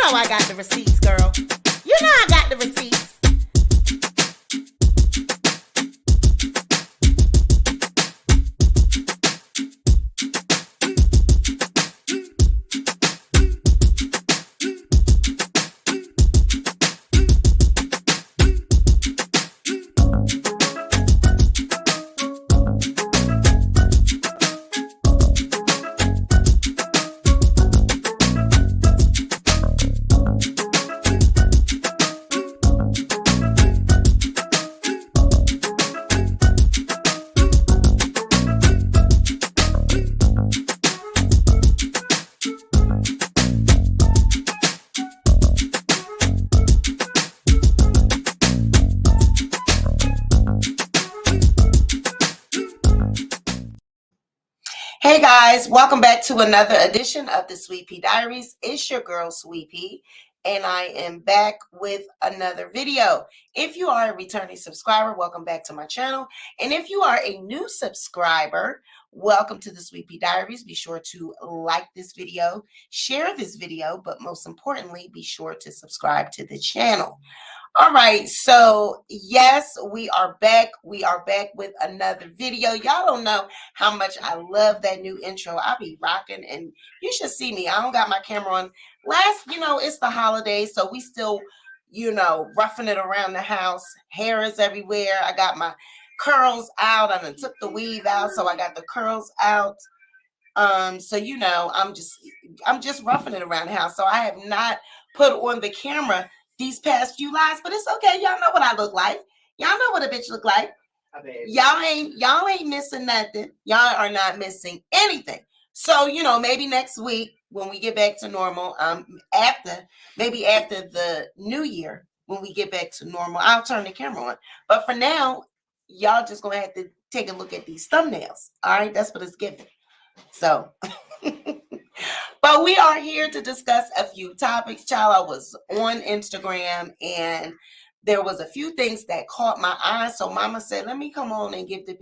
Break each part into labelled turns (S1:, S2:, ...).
S1: know I got the receipts, girl. You know I got the receipts. Hey guys, welcome back to another edition of the Sweet Pea Diaries. It's your girl Sweet Pea, and I am back with another video. If you are a returning subscriber, welcome back to my channel. And if you are a new subscriber, welcome to the Sweet Pea Diaries. Be sure to like this video, share this video, but most importantly, be sure to subscribe to the channel. All right, so yes, we are back. We are back with another video. Y'all don't know how much I love that new intro. I be rocking, and you should see me. I don't got my camera on. It's the holidays, so we still, roughing it around the house. Hair is everywhere. I got my curls out. I done took the weave out, so I got the curls out. I'm just roughing it around the house. So I have not put on the camera these past few lives, but it's okay. Y'all know what I look like. Y'all know what a bitch look like. Y'all ain't missing nothing. Y'all are not missing anything. So, maybe next week when we get back to normal, after the new year, when we get back to normal, I'll turn the camera on. But for now, y'all just gonna have to take a look at these thumbnails. All right, that's what it's giving. So but we are here to discuss a few topics. Child, I was on Instagram and there was a few things that caught my eye. So mama said, let me come on and give the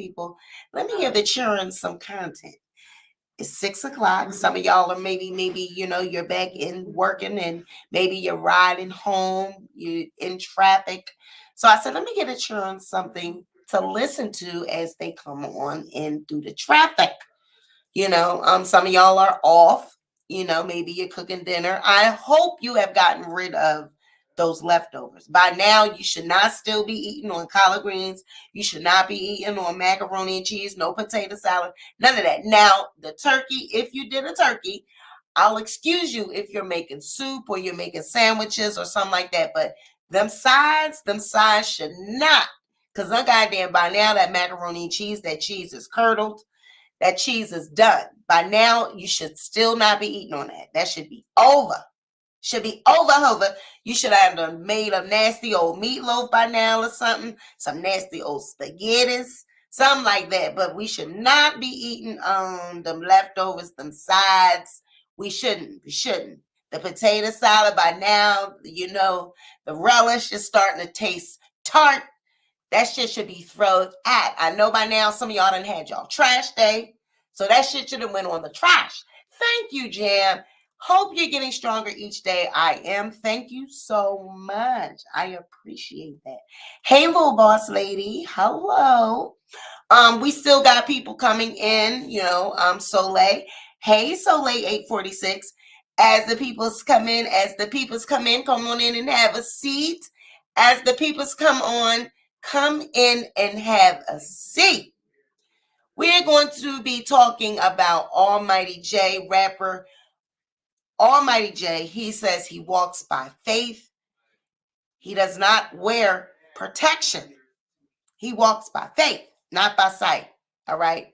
S1: children some content. It's 6 o'clock. Some of y'all are maybe, you're back in working and maybe you're riding home, you're in traffic. So I said, let me get the children something to listen to as they come on in through the traffic. Some of y'all are off. Maybe you're cooking dinner. I hope you have gotten rid of those leftovers. By now, you should not still be eating on collard greens. You should not be eating on macaroni and cheese, no potato salad, none of that. Now, the turkey, if you did a turkey, I'll excuse you if you're making soup or you're making sandwiches or something like that. But them sides should not. Because goddamn, by now, that macaroni and cheese, that cheese is curdled. That cheese is done. By now, you should still not be eating on that. That should be over. Should be over. You should have made a nasty old meatloaf by now or something. Some nasty old spaghettis. Something like that. But we should not be eating them leftovers, them sides. We shouldn't. The potato salad by now, the relish is starting to taste tart. That shit should be thrown at. I know by now some of y'all done had y'all trash day. So that shit should have went on the trash. Thank you, Jam. Hope you're getting stronger each day. I am. Thank you so much. I appreciate that. Hey, little boss lady. Hello. We still got people coming in, Soleil. Hey, Soleil 846. As the peoples come in, come on in and have a seat. As the peoples come in and have a seat. We're going to be talking about Almighty J, rapper Almighty J. He says he walks by faith. He does not wear protection. He walks by faith, not by sight. All right.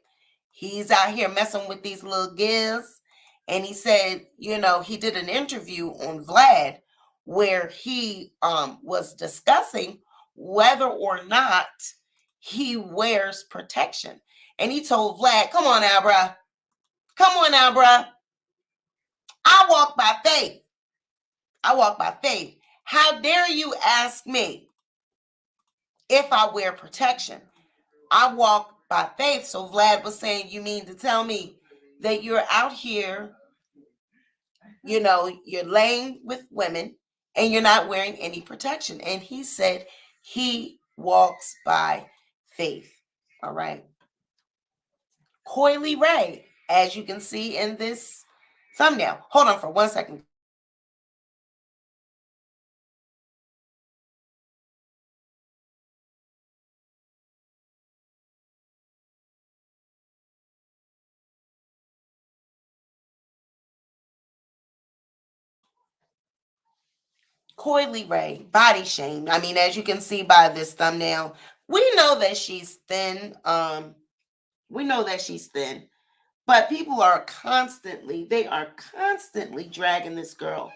S1: He's out here messing with these little gills. And he said, he did an interview on Vlad where he was discussing whether or not he wears protection. And he told Vlad, come on now, bruh. I walk by faith. How dare you ask me if I wear protection? I walk by faith. So Vlad was saying, you mean to tell me that you're out here You're laying with women and you're not wearing any protection. And he said he walks by faith. All right. Coily Ray, as you can see in this thumbnail. Hold on for 1 second. Coily Ray, body shame. I mean, as you can see by this thumbnail, we know that she's thin. We know that she's thin, but people are constantly, they are constantly dragging this girl.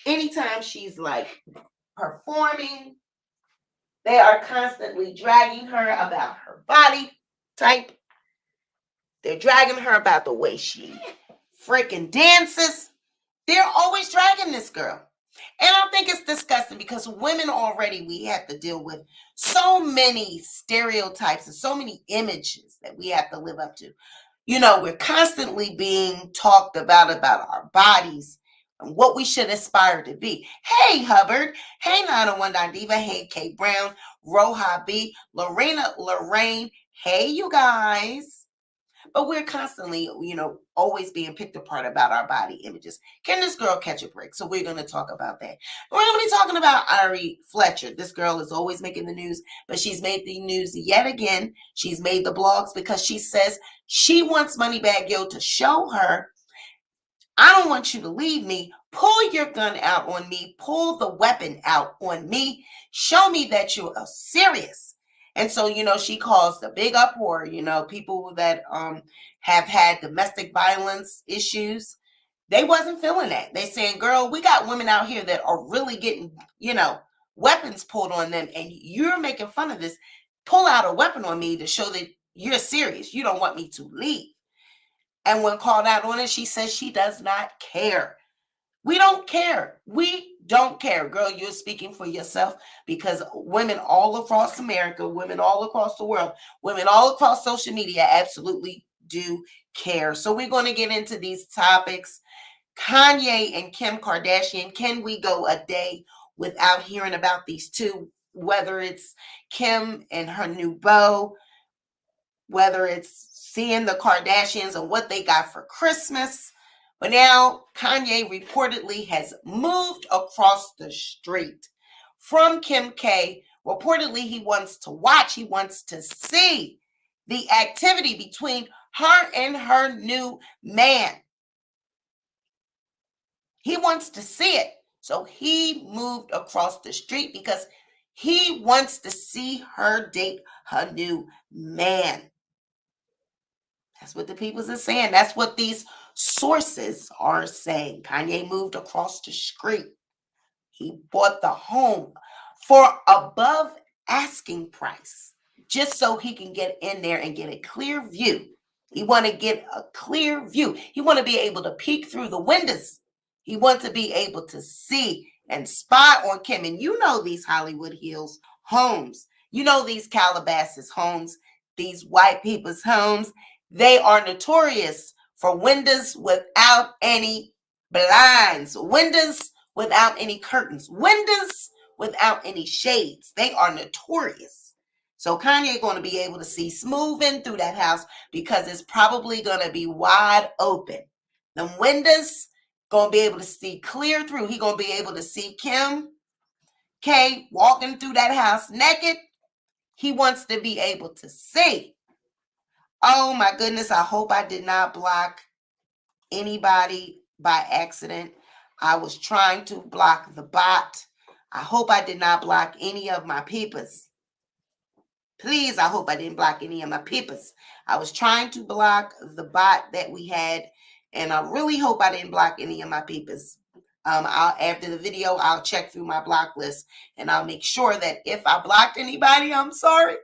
S1: Anytime she's like performing, they are constantly dragging her about her body type. They're dragging her about the way she freaking dances. They're always dragging this girl. And I think it's disgusting because women already, we have to deal with so many stereotypes and so many images that we have to live up to. We're constantly being talked about our bodies and what we should aspire to be. Hey, Hubbard. Hey, 901 Diva. Hey, Kate Brown. Roha B. Lorena Lorraine. Hey, you guys. But we're constantly, always being picked apart about our body images. Can this girl catch a break? So we're going to talk about that. We're going to be talking about Ari Fletcher. This girl is always making the news, but she's made the news yet again. She's made the blogs because she says she wants Moneybagg Yo to show her, I don't want you to leave me. Pull your gun out on me. Pull the weapon out on me. Show me that you are serious. And so, she caused a big uproar. People that have had domestic violence issues, they wasn't feeling that. They saying, girl, we got women out here that are really getting, weapons pulled on them, and you're making fun of this. Pull out a weapon on me to show that you're serious. You don't want me to leave. And when called out on it, she says she does not care. We don't care. We don't care. Girl, you're speaking for yourself, because women all across America, women all across the world, women all across social media absolutely do care. So we're going to get into these topics. Kanye and Kim Kardashian. Can we go a day without hearing about these two? Whether it's Kim and her new beau, whether it's seeing the Kardashians and what they got for Christmas. But now Kanye reportedly has moved across the street from Kim K. Reportedly, he wants to watch, he wants to see the activity between her and her new man. He wants to see it. So he moved across the street because he wants to see her date her new man. That's what the peoples are saying. That's what these sources are saying. Kanye moved across the street. He bought the home for above asking price, just so he can get in there and get a clear view. He want to get a clear view. He want to be able to peek through the windows. He wants to be able to see and spy on Kim. And these Hollywood Hills homes, these Calabasas homes, these white people's homes, they are notorious for windows without any blinds, windows without any curtains, windows without any shades. They are notorious. So Kanye going to be able to see smooth in through that house because it's probably going to be wide open. The windows going to be able to see clear through. He going to be able to see Kim K walking through that house naked. He wants to be able to see. Oh my goodness, I hope I did not block anybody by accident. I was trying to block the bot. I hope I did not block any of my peepers. Please, I hope I didn't block any of my peepers. I was trying to block the bot that we had, and I really hope I didn't block any of my peepers. After the video, I'll check through my block list, and I'll make sure that if I blocked anybody, I'm sorry.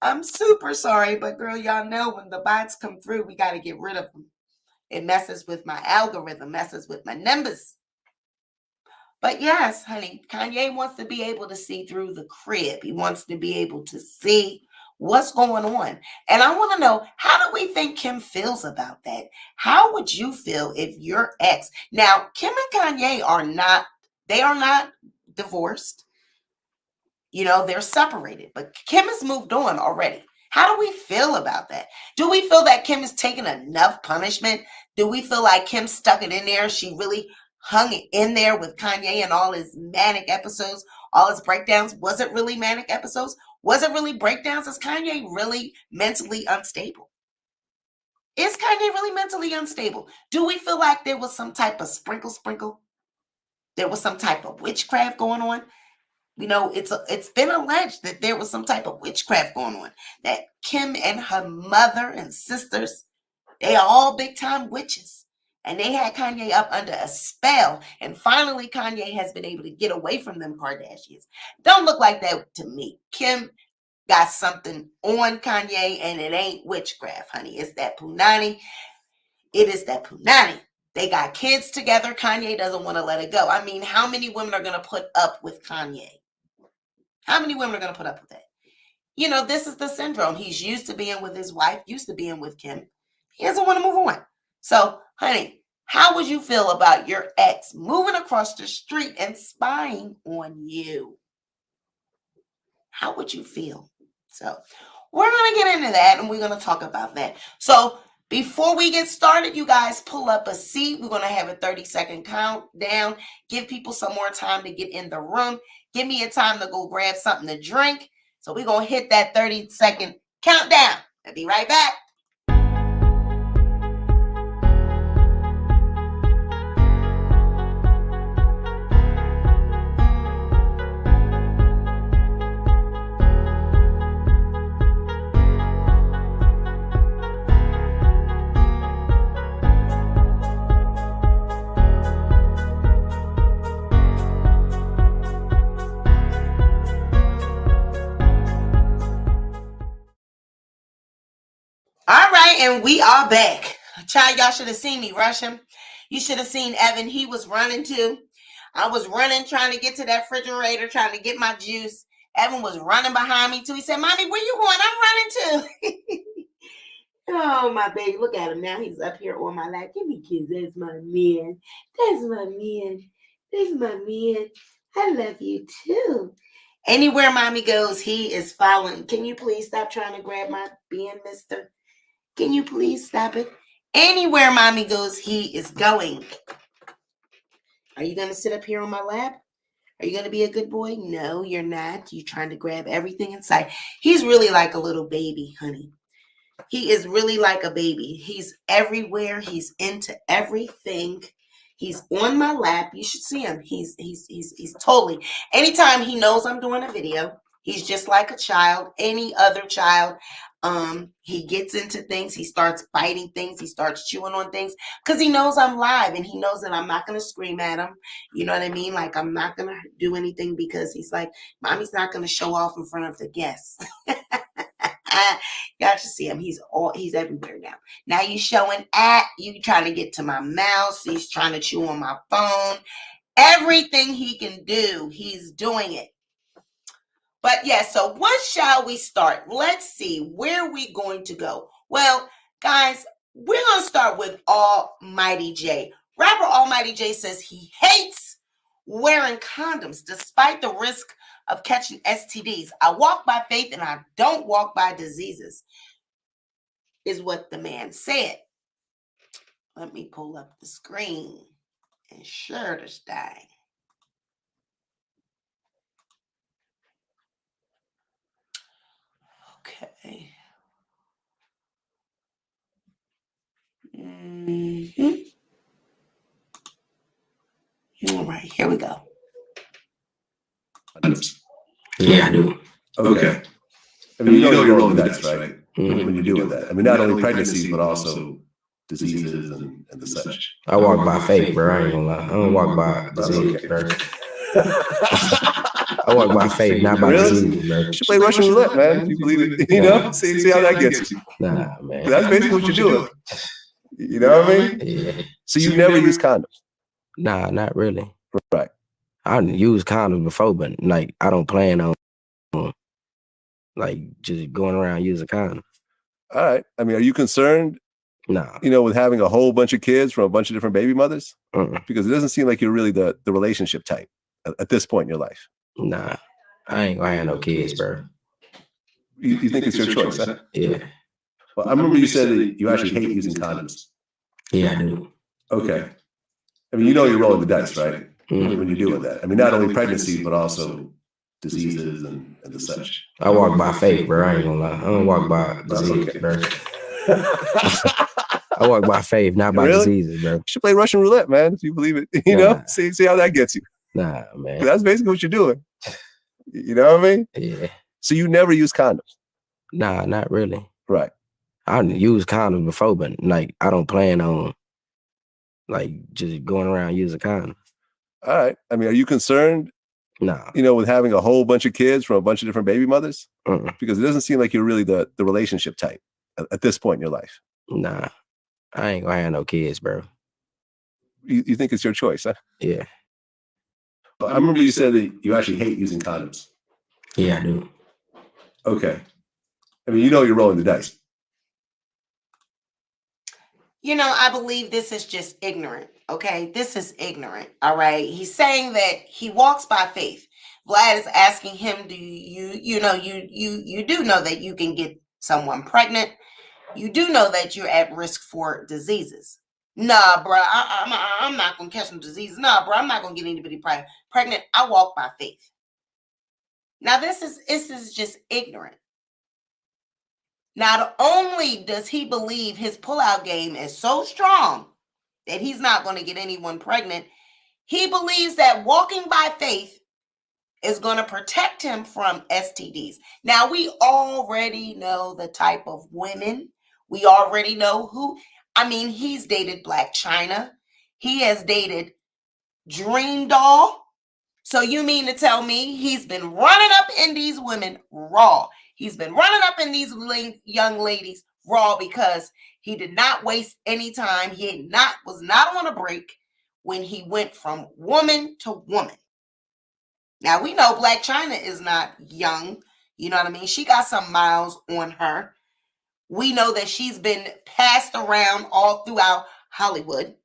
S1: I'm super sorry, but girl, y'all know when the bots come through, we got to get rid of them. It messes with my algorithm, messes with my numbers. But yes, honey, Kanye wants to be able to see through the crib. He wants to be able to see What's going on? And I want to know, how do we think Kim feels about that? How would you feel if your ex, now Kim and Kanye are not divorced. You know, they're separated, but Kim has moved on already. How do we feel about that? Do we feel that Kim has taken enough punishment? Do we feel like Kim stuck it in there? She really hung it in there with Kanye and all his manic episodes, all his breakdowns. Was it really manic episodes? Was it really breakdowns? Is Kanye really mentally unstable? Is Kanye really mentally unstable? Do we feel like there was some type of sprinkle? There was some type of witchcraft going on? You know, it's been alleged that there was some type of witchcraft going on, that Kim and her mother and sisters, they are all big time witches, and they had Kanye up under a spell, and finally Kanye has been able to get away from them Kardashians. Don't look like that to me. Kim got something on Kanye, and it ain't witchcraft, honey. It's that punani. It is that punani. They got kids together. Kanye doesn't want to let it go. I mean, how many women are going to put up with Kanye? How many women are going to put up with that? You know, this is the syndrome. He's used to being with his wife, used to being with Kim. He doesn't want to move on. So, honey, how would you feel about your ex moving across the street and spying on you? How would you feel? So, we're going to get into that, and we're going to talk about that. So, before we get started, you guys pull up a seat. We're going to have a 30-second countdown. Give people some more time to get in the room. Give me a time to go grab something to drink. So we're going to hit that 30-second countdown. I'll be right back. All right, and we are back. Child, y'all should have seen me rushing. You should have seen Evan. He was running too. I was running, trying to get to that refrigerator, trying to get my juice. Evan was running behind me too. He said, Mommy, where you going? I'm running too. Oh, my baby. Look at him now. He's up here on my lap. Give me kids. That's my man. That's my man. That's my man. I love you too. Anywhere Mommy goes, he is following. Can you please stop trying to grab my being, mister? Can you please stop it? Anywhere Mommy goes, he is going. Are you going to sit up here on my lap? Are you going to be a good boy? No, you're not. You're trying to grab everything in sight. He's really like a little baby, honey. He is really like a baby. He's everywhere. He's into everything. He's on my lap. You should see him. He's totally. Anytime he knows I'm doing a video, he's just like a child, any other child. He gets into things. He starts biting things. He starts chewing on things because he knows I'm live, and he knows that I'm not going to scream at him. You know what I mean? Like, I'm not going to do anything because he's like, Mommy's not going to show off in front of the guests. Y'all should see him. He's everywhere now. Now you showing you trying to get to my mouse. He's trying to chew on my phone. Everything he can do, he's doing it. But yeah, so what shall we start? Let's see, where are we going to go? Well, guys, we're going to start with Almighty J. Rapper Almighty J says he hates wearing condoms despite the risk of catching STDs. I walk by faith and I don't walk by diseases, is what the man said. Let me pull up the screen and share this thing. Okay. All right, here we go.
S2: Yeah, I do.
S3: Okay. I mean, you know you're rolling dice, right? When you're doing that. I mean, not only pregnancies, but also diseases and the such.
S2: I walk by faith, bro. I ain't gonna lie. I don't walk by disease, bro. I walk by faith, not by disease, bro.
S3: You should play Russian roulette, man. If you believe it, you know? See how that gets you.
S2: Nah, man.
S3: That's basically what you're doing. You know what I mean?
S2: Yeah.
S3: So you never use condoms?
S2: Nah, not really.
S3: Right.
S2: I used condoms before, but like I don't plan on Like just going around using condom.
S3: All right. I mean, are you concerned,
S2: Nah.
S3: with having a whole bunch of kids from a bunch of different baby mothers?
S2: Uh-uh.
S3: Because it doesn't seem like you're really the relationship type at this point in your life.
S2: Nah. I ain't gonna have no kids, bro.
S3: You think it's your choice, huh?
S2: Yeah.
S3: Well, I remember you said that you actually hate using condoms.
S2: Yeah, I do.
S3: Okay. I mean, you're rolling the dice, right?
S2: Mm.
S3: When you're doing that. I mean, not only pregnancy, but also diseases and the such.
S2: I walk by faith, bro. I ain't gonna lie. I don't walk by disease, bro. I walk by faith, not by diseases, bro.
S3: You should play Russian roulette, man, if you believe it. You know? See how that gets you.
S2: Nah, man.
S3: That's basically what you're doing. You know what I mean?
S2: Yeah.
S3: So you never use condoms?
S2: Nah, not really.
S3: Right.
S2: I used condoms before, but like I don't plan on like just going around using condoms.
S3: All right. I mean, are you concerned,
S2: nah,
S3: with having a whole bunch of kids from a bunch of different baby mothers?
S2: Uh-uh.
S3: Because it doesn't seem like you're really the relationship type at this point in your life.
S2: Nah, I ain't gonna have no kids, bro.
S3: You think it's your choice, huh?
S2: Yeah.
S3: But I remember you said that you actually hate using condoms.
S2: Yeah, I do.
S3: Okay. I mean, you're rolling the dice.
S1: I believe this is just ignorant. Okay, this is ignorant. All right. He's saying that he walks by faith. Vlad is asking him, do you do know that you can get someone pregnant? You do know that you're at risk for diseases. Nah, bro, I'm not gonna catch some diseases. Nah, bro, I'm not gonna get anybody pregnant. I walk by faith. Now, this is just ignorant. Not only does he believe his pullout game is so strong that he's not going to get anyone pregnant, he believes that walking by faith is going to protect him from STDs. Now, we already know the type of women. We already know who. I mean, he's dated Black China. He has dated Dream Doll. So you mean to tell me he's been running up in these women raw? He's been running up in these young ladies raw because he did not waste any time. He was not on a break when he went from woman to woman. Now, we know Black China is not young. You know what I mean? She got some miles on her. We know that she's been passed around all throughout Hollywood.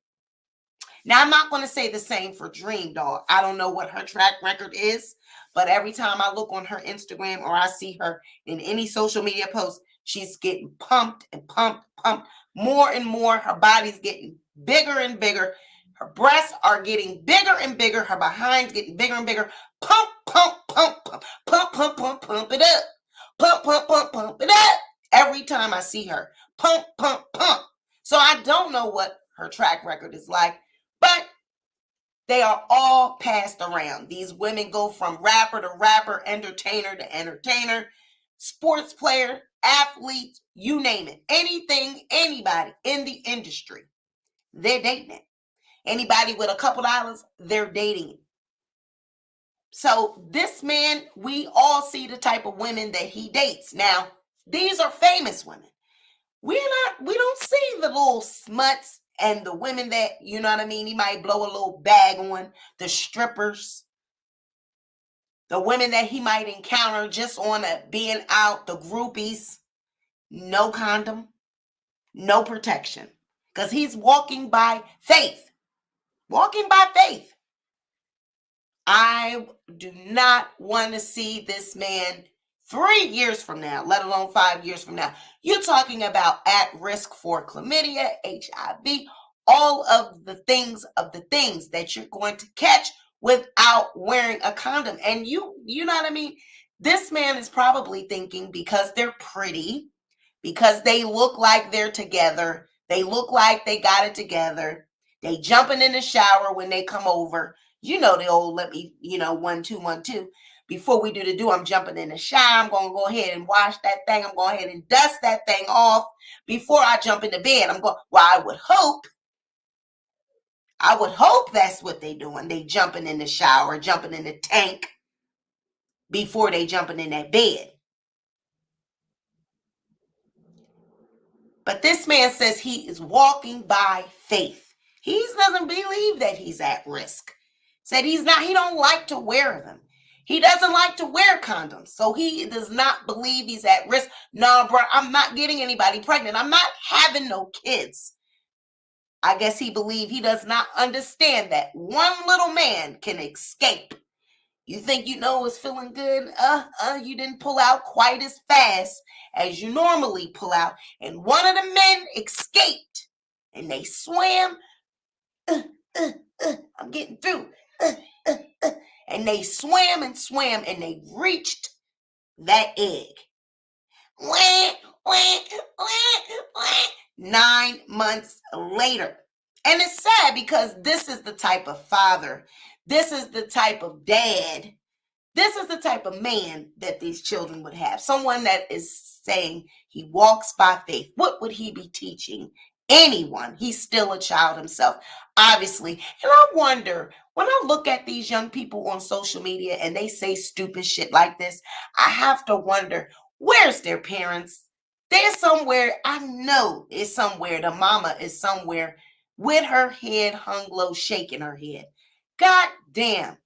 S1: Now, I'm not going to say the same for Dream Doll. I don't know what her track record is, but every time I look on her Instagram or I see her in any social media post, she's getting pumped and pumped. More and more. Her body's getting bigger and bigger. Her breasts are getting bigger and bigger. Her behind's getting bigger and bigger. Pump it up. Pump it up. Every time I see her, pump. So I don't know what her track record is like. But they are all passed around. These women go from rapper to rapper, entertainer to entertainer, sports player, athlete, you name it. Anything, anybody in the industry, they're dating it. Anybody with a couple dollars, they're dating it. So this man, we all see the type of women that he dates. Now, these are famous women. We don't see the little smuts and the women that, you know what I mean, he might blow a little bag on, the strippers, the women that he might encounter just on being out, the groupies. No condom, no protection, because he's walking by faith. Walking by faith. I do not want to see this man 3 years from now, let alone 5 years from now. You're talking about at risk for chlamydia, HIV, all of the things that you're going to catch without wearing a condom. And you know what I mean? This man is probably thinking because they're pretty, because they look like they're together, they look like they got it together, they jumping in the shower when they come over. You know, the old let me, 1, 2, 1, 2. Before we do the do, I'm jumping in the shower. I'm going to go ahead and wash that thing. I'm going ahead and dust that thing off before I jump into bed. I would hope that's what they doing. They jumping in the shower, jumping in the tank before they jumping in that bed. But this man says he is walking by faith. He doesn't believe that he's at risk. Said he don't like to wear them. He doesn't like to wear condoms. So he does not believe he's at risk. No, bro, I'm not getting anybody pregnant. I'm not having no kids. I guess he does not understand that one little man can escape. You think you know it's feeling good? You didn't pull out quite as fast as you normally pull out. And one of the men escaped. And they swam. I'm getting through. And they swam and swam and they reached that egg. 9 months later. And it's sad because this is the type of father, this is the type of dad, this is the type of man that these children would have. Someone that is saying he walks by faith. What would he be teaching anyone? He's still a child himself, obviously. And I wonder, when I look at these young people on social media and they say stupid shit like this, I have to wonder, where's their parents? They're somewhere, I know it's somewhere. The mama is somewhere with her head hung low, shaking her head. God damn.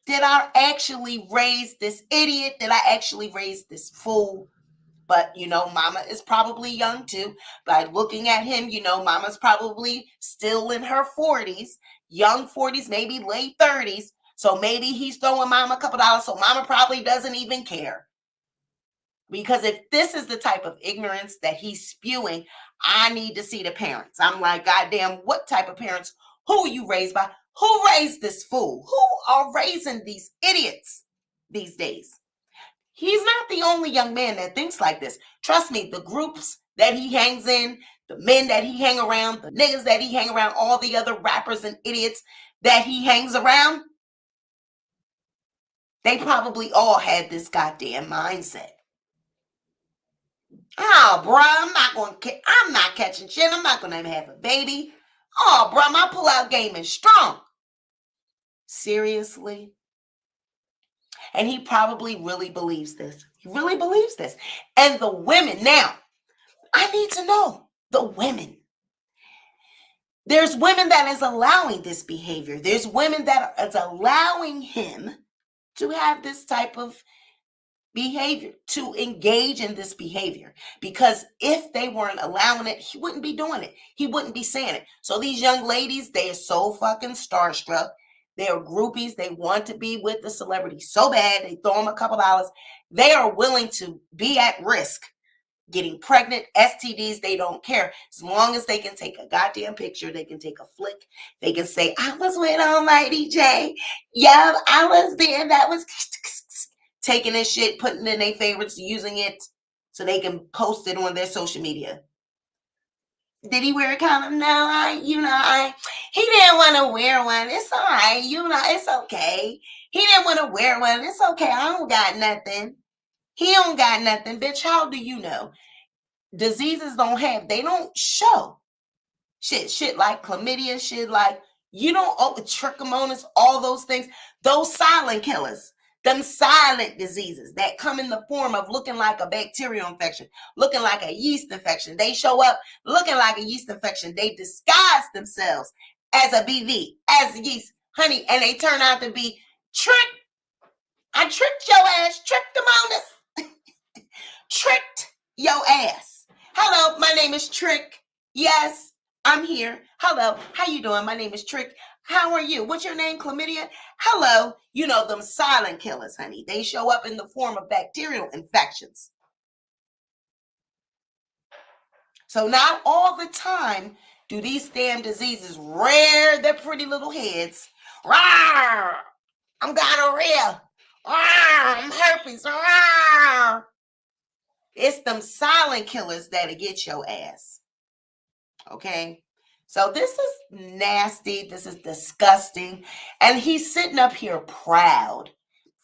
S1: Did I actually raise this idiot? Did I actually raise this fool? But, mama is probably young too. By looking at him, mama's probably still in her 40s, young 40s, maybe late 30s. So maybe he's throwing mama a couple dollars. So mama probably doesn't even care. Because if this is the type of ignorance that he's spewing, I need to see the parents. I'm like, goddamn, what type of parents? Who are you raised by? Who raised this fool? Who are raising these idiots these days? He's not the only young man that thinks like this. Trust me, the groups that he hangs in, the men that he hang around, the niggas that he hang around, all the other rappers and idiots that he hangs around, they probably all had this goddamn mindset. Oh, bro, I'm not catching shit. I'm not going to have a baby. Oh, bro, my pull-out game is strong. Seriously? And he probably really believes this. He really believes this. And the women, now, I need to know the women. There's women that is allowing this behavior. There's women that is allowing him to have this type of behavior, to engage in this behavior. Because if they weren't allowing it, he wouldn't be doing it. He wouldn't be saying it. So these young ladies, they are so fucking starstruck. They are groupies. They want to be with the celebrity so bad. They throw them a couple dollars. They are willing to be at risk getting pregnant, STDs. They don't care. As long as they can take a goddamn picture, they can take a flick. They can say, I was with Almighty J. Yeah, I was there. That was taking this shit, putting it in their favorites, using it so they can post it on their social media. Did he wear a condom? No, he didn't want to wear one. It's all right. It's okay. He didn't want to wear one. It's okay. I don't got nothing. He don't got nothing. Bitch, how do you know? Diseases they don't show. Shit like chlamydia, shit like, trichomonas, all those things. Those silent killers. Them silent diseases that come in the form of looking like a bacterial infection, looking like a yeast infection. They show up looking like a yeast infection. They disguise themselves as a BV, as a yeast, honey, and they turn out to be tricked. I tricked your ass, tricked them on this. Tricked your ass. Hello, my name is Trick. Yes, I'm here. Hello, how you doing? My name is Trick. How are you? What's your name? Chlamydia? Hello. Them silent killers, honey. They show up in the form of bacterial infections. So not all the time do these damn diseases rear their pretty little heads. Rawr! I'm gonorrhea. Rawr! I'm herpes. Rawr! It's them silent killers that'll get your ass. Okay? So this is nasty. This is disgusting. And he's sitting up here proud.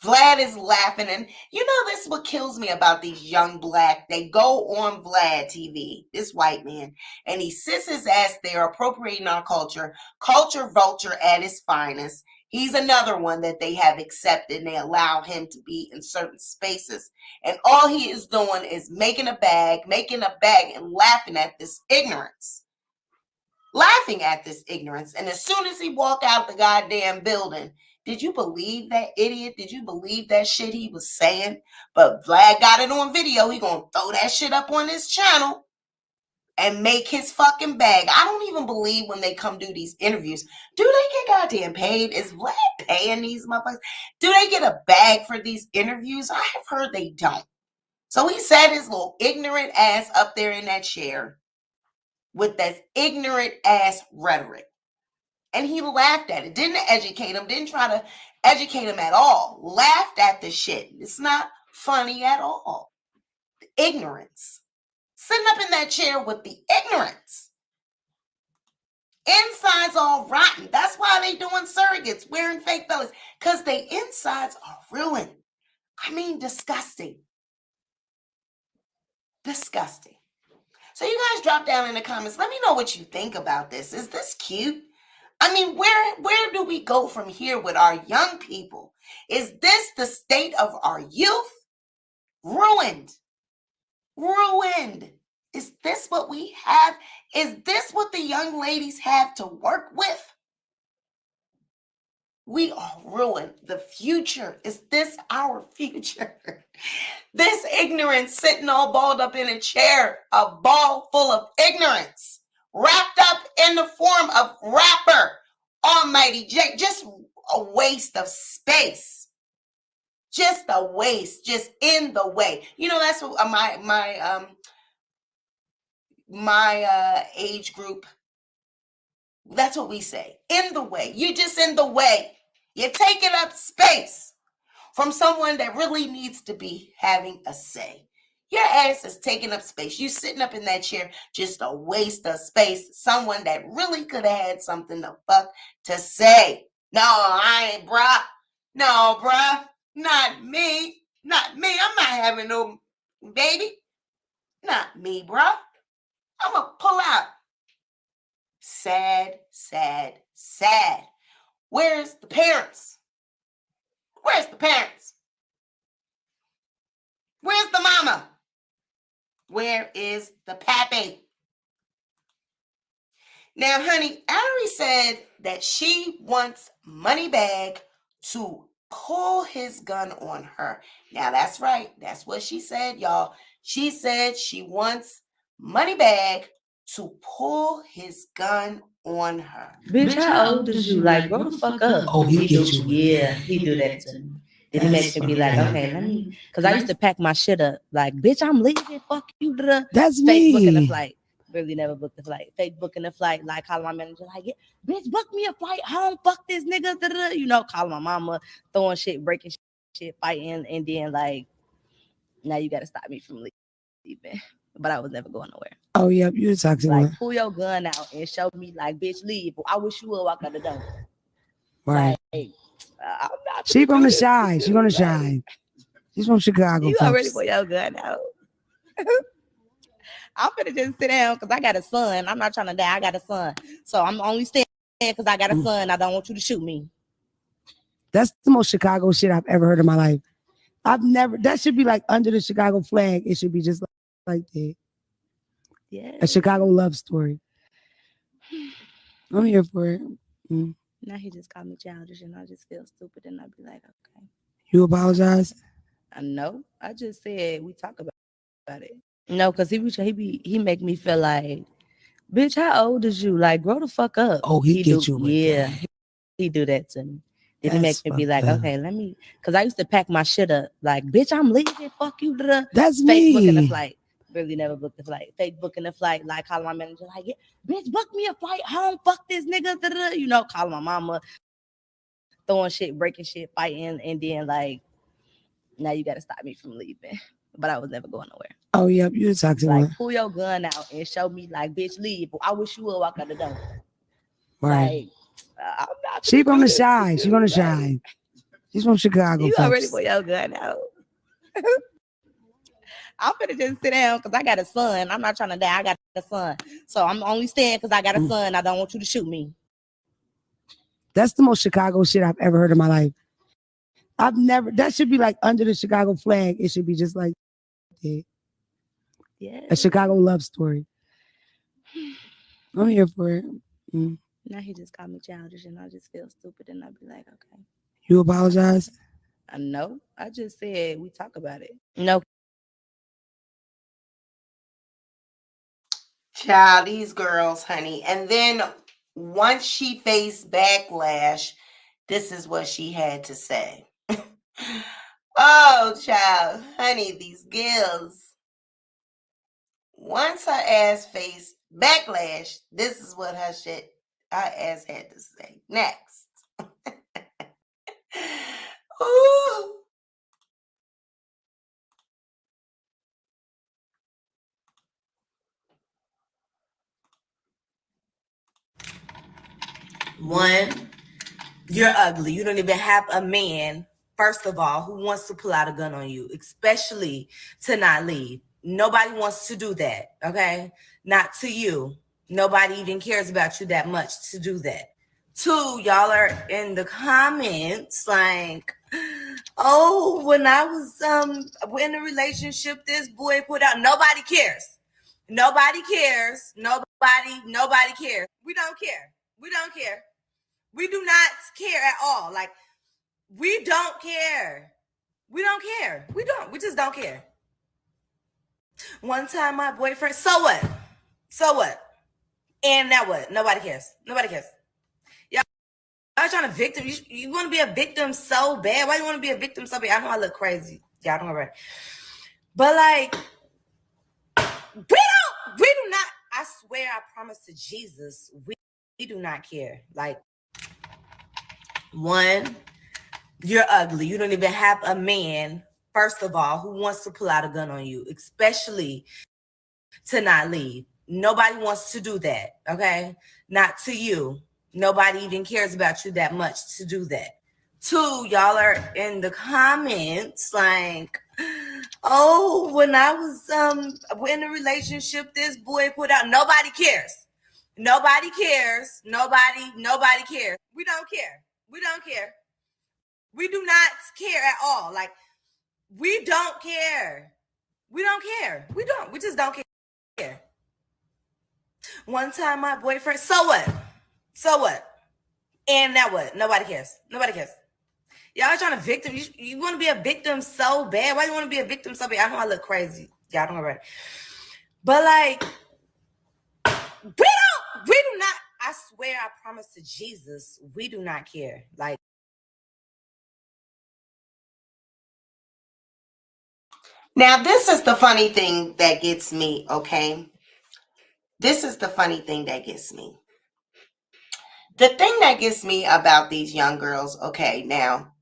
S1: Vlad is laughing. And this is what kills me about these young black. They go on Vlad TV, this white man, and he sits his ass there appropriating our culture vulture at his finest. He's another one that they have accepted, and they allow him to be in certain spaces. And all he is doing is making a bag and laughing at this ignorance. And as soon as he walk out the goddamn building, Did you believe that idiot? Did you believe that shit he was saying? But Vlad got it on video. He gonna throw that shit up on his channel and make his fucking bag. I don't even believe when they come do these interviews. Do they get goddamn paid? Is Vlad paying these motherfuckers? Do they get a bag for these interviews? I have heard they don't. So he sat his little ignorant ass up there in that chair with that ignorant ass rhetoric. And he laughed at it. Didn't educate him. Didn't try to educate him at all. Laughed at the shit. It's not funny at all. The ignorance. Sitting up in that chair with the ignorance. Insides all rotten. That's why they doing surrogates, wearing fake bellies. Because their insides are ruined. I mean, disgusting. Disgusting. So you guys drop down in the comments. Let me know what you think about this. Is this cute? I mean, where do we go from here with our young people? Is this the state of our youth? Ruined. Ruined. Is this what we have? Is this what the young ladies have to work with? We are ruined. The future. Is this our future? This ignorance sitting all balled up in a chair, a ball full of ignorance, wrapped up in the form of rapper, Almighty J. Just a waste of space. Just a waste. Just in the way. You know, that's what my age group. That's what we say. In the way. You're just in the way. You're taking up space from someone that really needs to be having a say. Your ass is taking up space. You sitting up in that chair, just a waste of space. Someone that really could have had something the fuck to say. No, I ain't, bruh. No, bruh. Not me. Not me. I'm not having no baby. Not me, bruh. I'm gonna pull out. Sad, sad, sad. Where's the parents? Where's the parents? Where's the mama? Where is the pappy? Now, honey, Ari said that she wants Moneybag to pull his gun on her. Now, that's right. That's what she said, y'all. She said she wants Moneybag to pull his gun on her.
S4: Bitch, how old is you? Like, grow the fuck up.
S5: Oh, he gets you.
S4: Yeah, he do that to me. Then he makes me be like, okay, let me, because I used to pack my shit up. Like, bitch, I'm leaving. Fuck you.
S5: That's
S4: fake booking the
S5: me.
S4: flight. Really never booked the flight. Fake booking the flight. Like, calling my manager, like, yeah, bitch, book me a flight home. Fuck this nigga. You know, calling my mama, throwing shit, breaking shit, fighting. And then, like, now you got to stop me from leaving. But I was never going nowhere.
S5: Oh, yep, you a toxic
S4: Like,
S5: one.
S4: pull your gun out and show me, like, bitch, leave. I wish you would walk out the door.
S5: Right.
S4: Like, I'm not.
S5: She gonna shine. She gonna shine. She's from Chicago.
S4: You
S5: folks.
S4: already put your gun out. I'm gonna just sit down because I got a son. I'm not trying to die. I got a son. So I'm only staying because I got a son. I don't want you to shoot me.
S5: That's the most Chicago shit I've ever heard in my life. That should be like under the Chicago flag. It should be just like that.
S4: Yeah.
S5: A Chicago love story. I'm here for it. Mm.
S4: Now he just called me childish and I just feel stupid and I'll be like, okay.
S5: You apologize?
S4: I know. I just said we talk about it. No, because he make me feel like, bitch, how old is you? Like, grow the fuck up.
S5: Oh, he get you with
S4: yeah,
S5: that.
S4: he do that to me. Then he
S5: That's
S4: makes me be like,
S5: fucked up.
S4: okay, let me, because I used to pack my shit up. Like, bitch, I'm leaving. Fuck you.
S5: That's
S4: fake booking the
S5: me.
S4: flight. Really never booked the flight. Fake booking the flight. Like, calling my manager, like, yeah, bitch, book me a flight home. Fuck this nigga. You know, calling my mama, throwing shit, breaking shit, fighting. And then, like, now you got to stop me from leaving. But I was never going nowhere.
S5: Oh, yep, you a toxic
S4: Like,
S5: one.
S4: pull your gun out and show me, like, bitch, leave. I wish you would walk out the door.
S5: Right.
S4: Like, I'm not.
S5: She gonna shine. She gonna shine. She's from Chicago.
S4: You
S5: folks.
S4: already put your gun out. I'm gonna just sit down because I got a son. I'm not trying to die. I got a son. So I'm only staying because I got a son. I don't want you to shoot me.
S5: That's the most Chicago shit I've ever heard in my life. That should be like under the Chicago flag. It should be just like that.
S4: Yeah.
S5: A Chicago love story. I'm here for it. Mm.
S4: Now he just called me childish and I just feel stupid and I'll be like, okay.
S5: You apologize?
S4: No, I just said we talk about it. No.
S1: Child, these girls, honey. And then once she faced backlash, this is what she had to say. Oh, child, honey, these girls. Once her ass faced backlash, this is what her ass had to say. Next. Ooh.
S4: One, you're ugly. You don't even have a man, first of all, who wants to pull out a gun on you, especially to not leave. Nobody wants to do that, okay? Not to you. Nobody even cares about you that much to do that. Two, y'all are in the comments like, oh, when I was in a relationship, this boy put out. Nobody cares. Nobody cares. Nobody cares. We don't care. We don't care. We do not care at all. Like, we don't care. We don't care. We don't. We just don't care. One time my boyfriend, so what? So what? And now what? Nobody cares. Nobody cares. Y'all trying to victim. You want to be a victim so bad. Why you want to be a victim so bad? I know I look crazy. Y'all don't know, right? But like, we do not, I swear, I promise to Jesus, we do not care. Like, one, you're ugly. You don't even have a man, first of all, who wants to pull out a gun on you, especially to not leave. Nobody wants to do that, okay? Not to you. Nobody even cares about you that much to do that. Two, y'all are in the comments like, oh, when I was in a relationship, this boy put out. Nobody cares. Nobody cares. Nobody cares. We don't care. We don't care. We do not care at all. Like, we don't care. We don't care. We don't. We just don't care. One time my boyfriend, so what? So what? And now what? Nobody cares. Nobody cares. Y'all trying to victim. You want to be a victim so bad. Why you want to be a victim so bad? I know I look crazy. Y'all don't know, right? But like, we do not, I swear, I promise to Jesus, we do not care. Like,
S1: now, this is the funny thing that gets me, okay? This is the funny thing that gets me. The thing that gets me about these young girls, okay, now,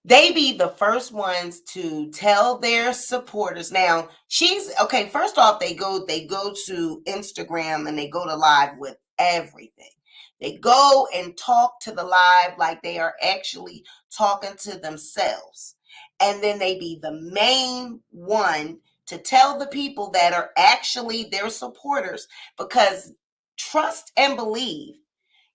S1: they be the first ones to tell their supporters. Now, she's, okay, first off, they go to Instagram and they go to live with everything. They go and talk to the live like they are actually talking to themselves. And then they be the main one to tell the people that are actually their supporters, because trust and believe,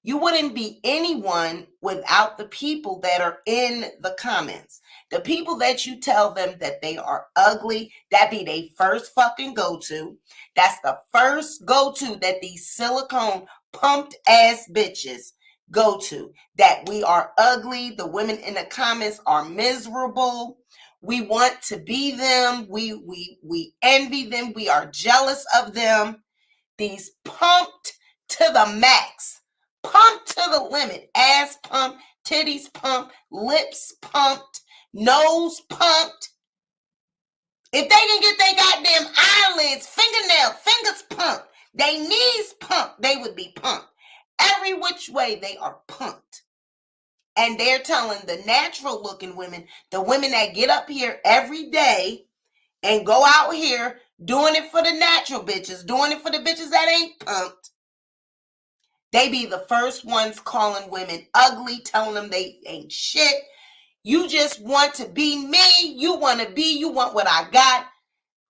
S1: you wouldn't be anyone without the people that are in the comments. The people that you tell them that they are ugly, that be their first fucking go-to. That's the first go-to that these silicone pumped ass bitches go to. That we are ugly. The women in the comments are miserable. We want to be them. We envy them. We are jealous of them. These pumped to the max. Pumped to the limit. Ass pumped, titties pumped, lips pumped, nose pumped. If they can get their goddamn eyelids, fingers pumped, they knees pumped, they would be pumped. Every which way they are pumped. And they're telling the natural looking women, the women that get up here every day and go out here doing it for the natural bitches, doing it for the bitches that ain't pumped. They be the first ones calling women ugly, telling them they ain't shit. You just want to be me. You want what I got.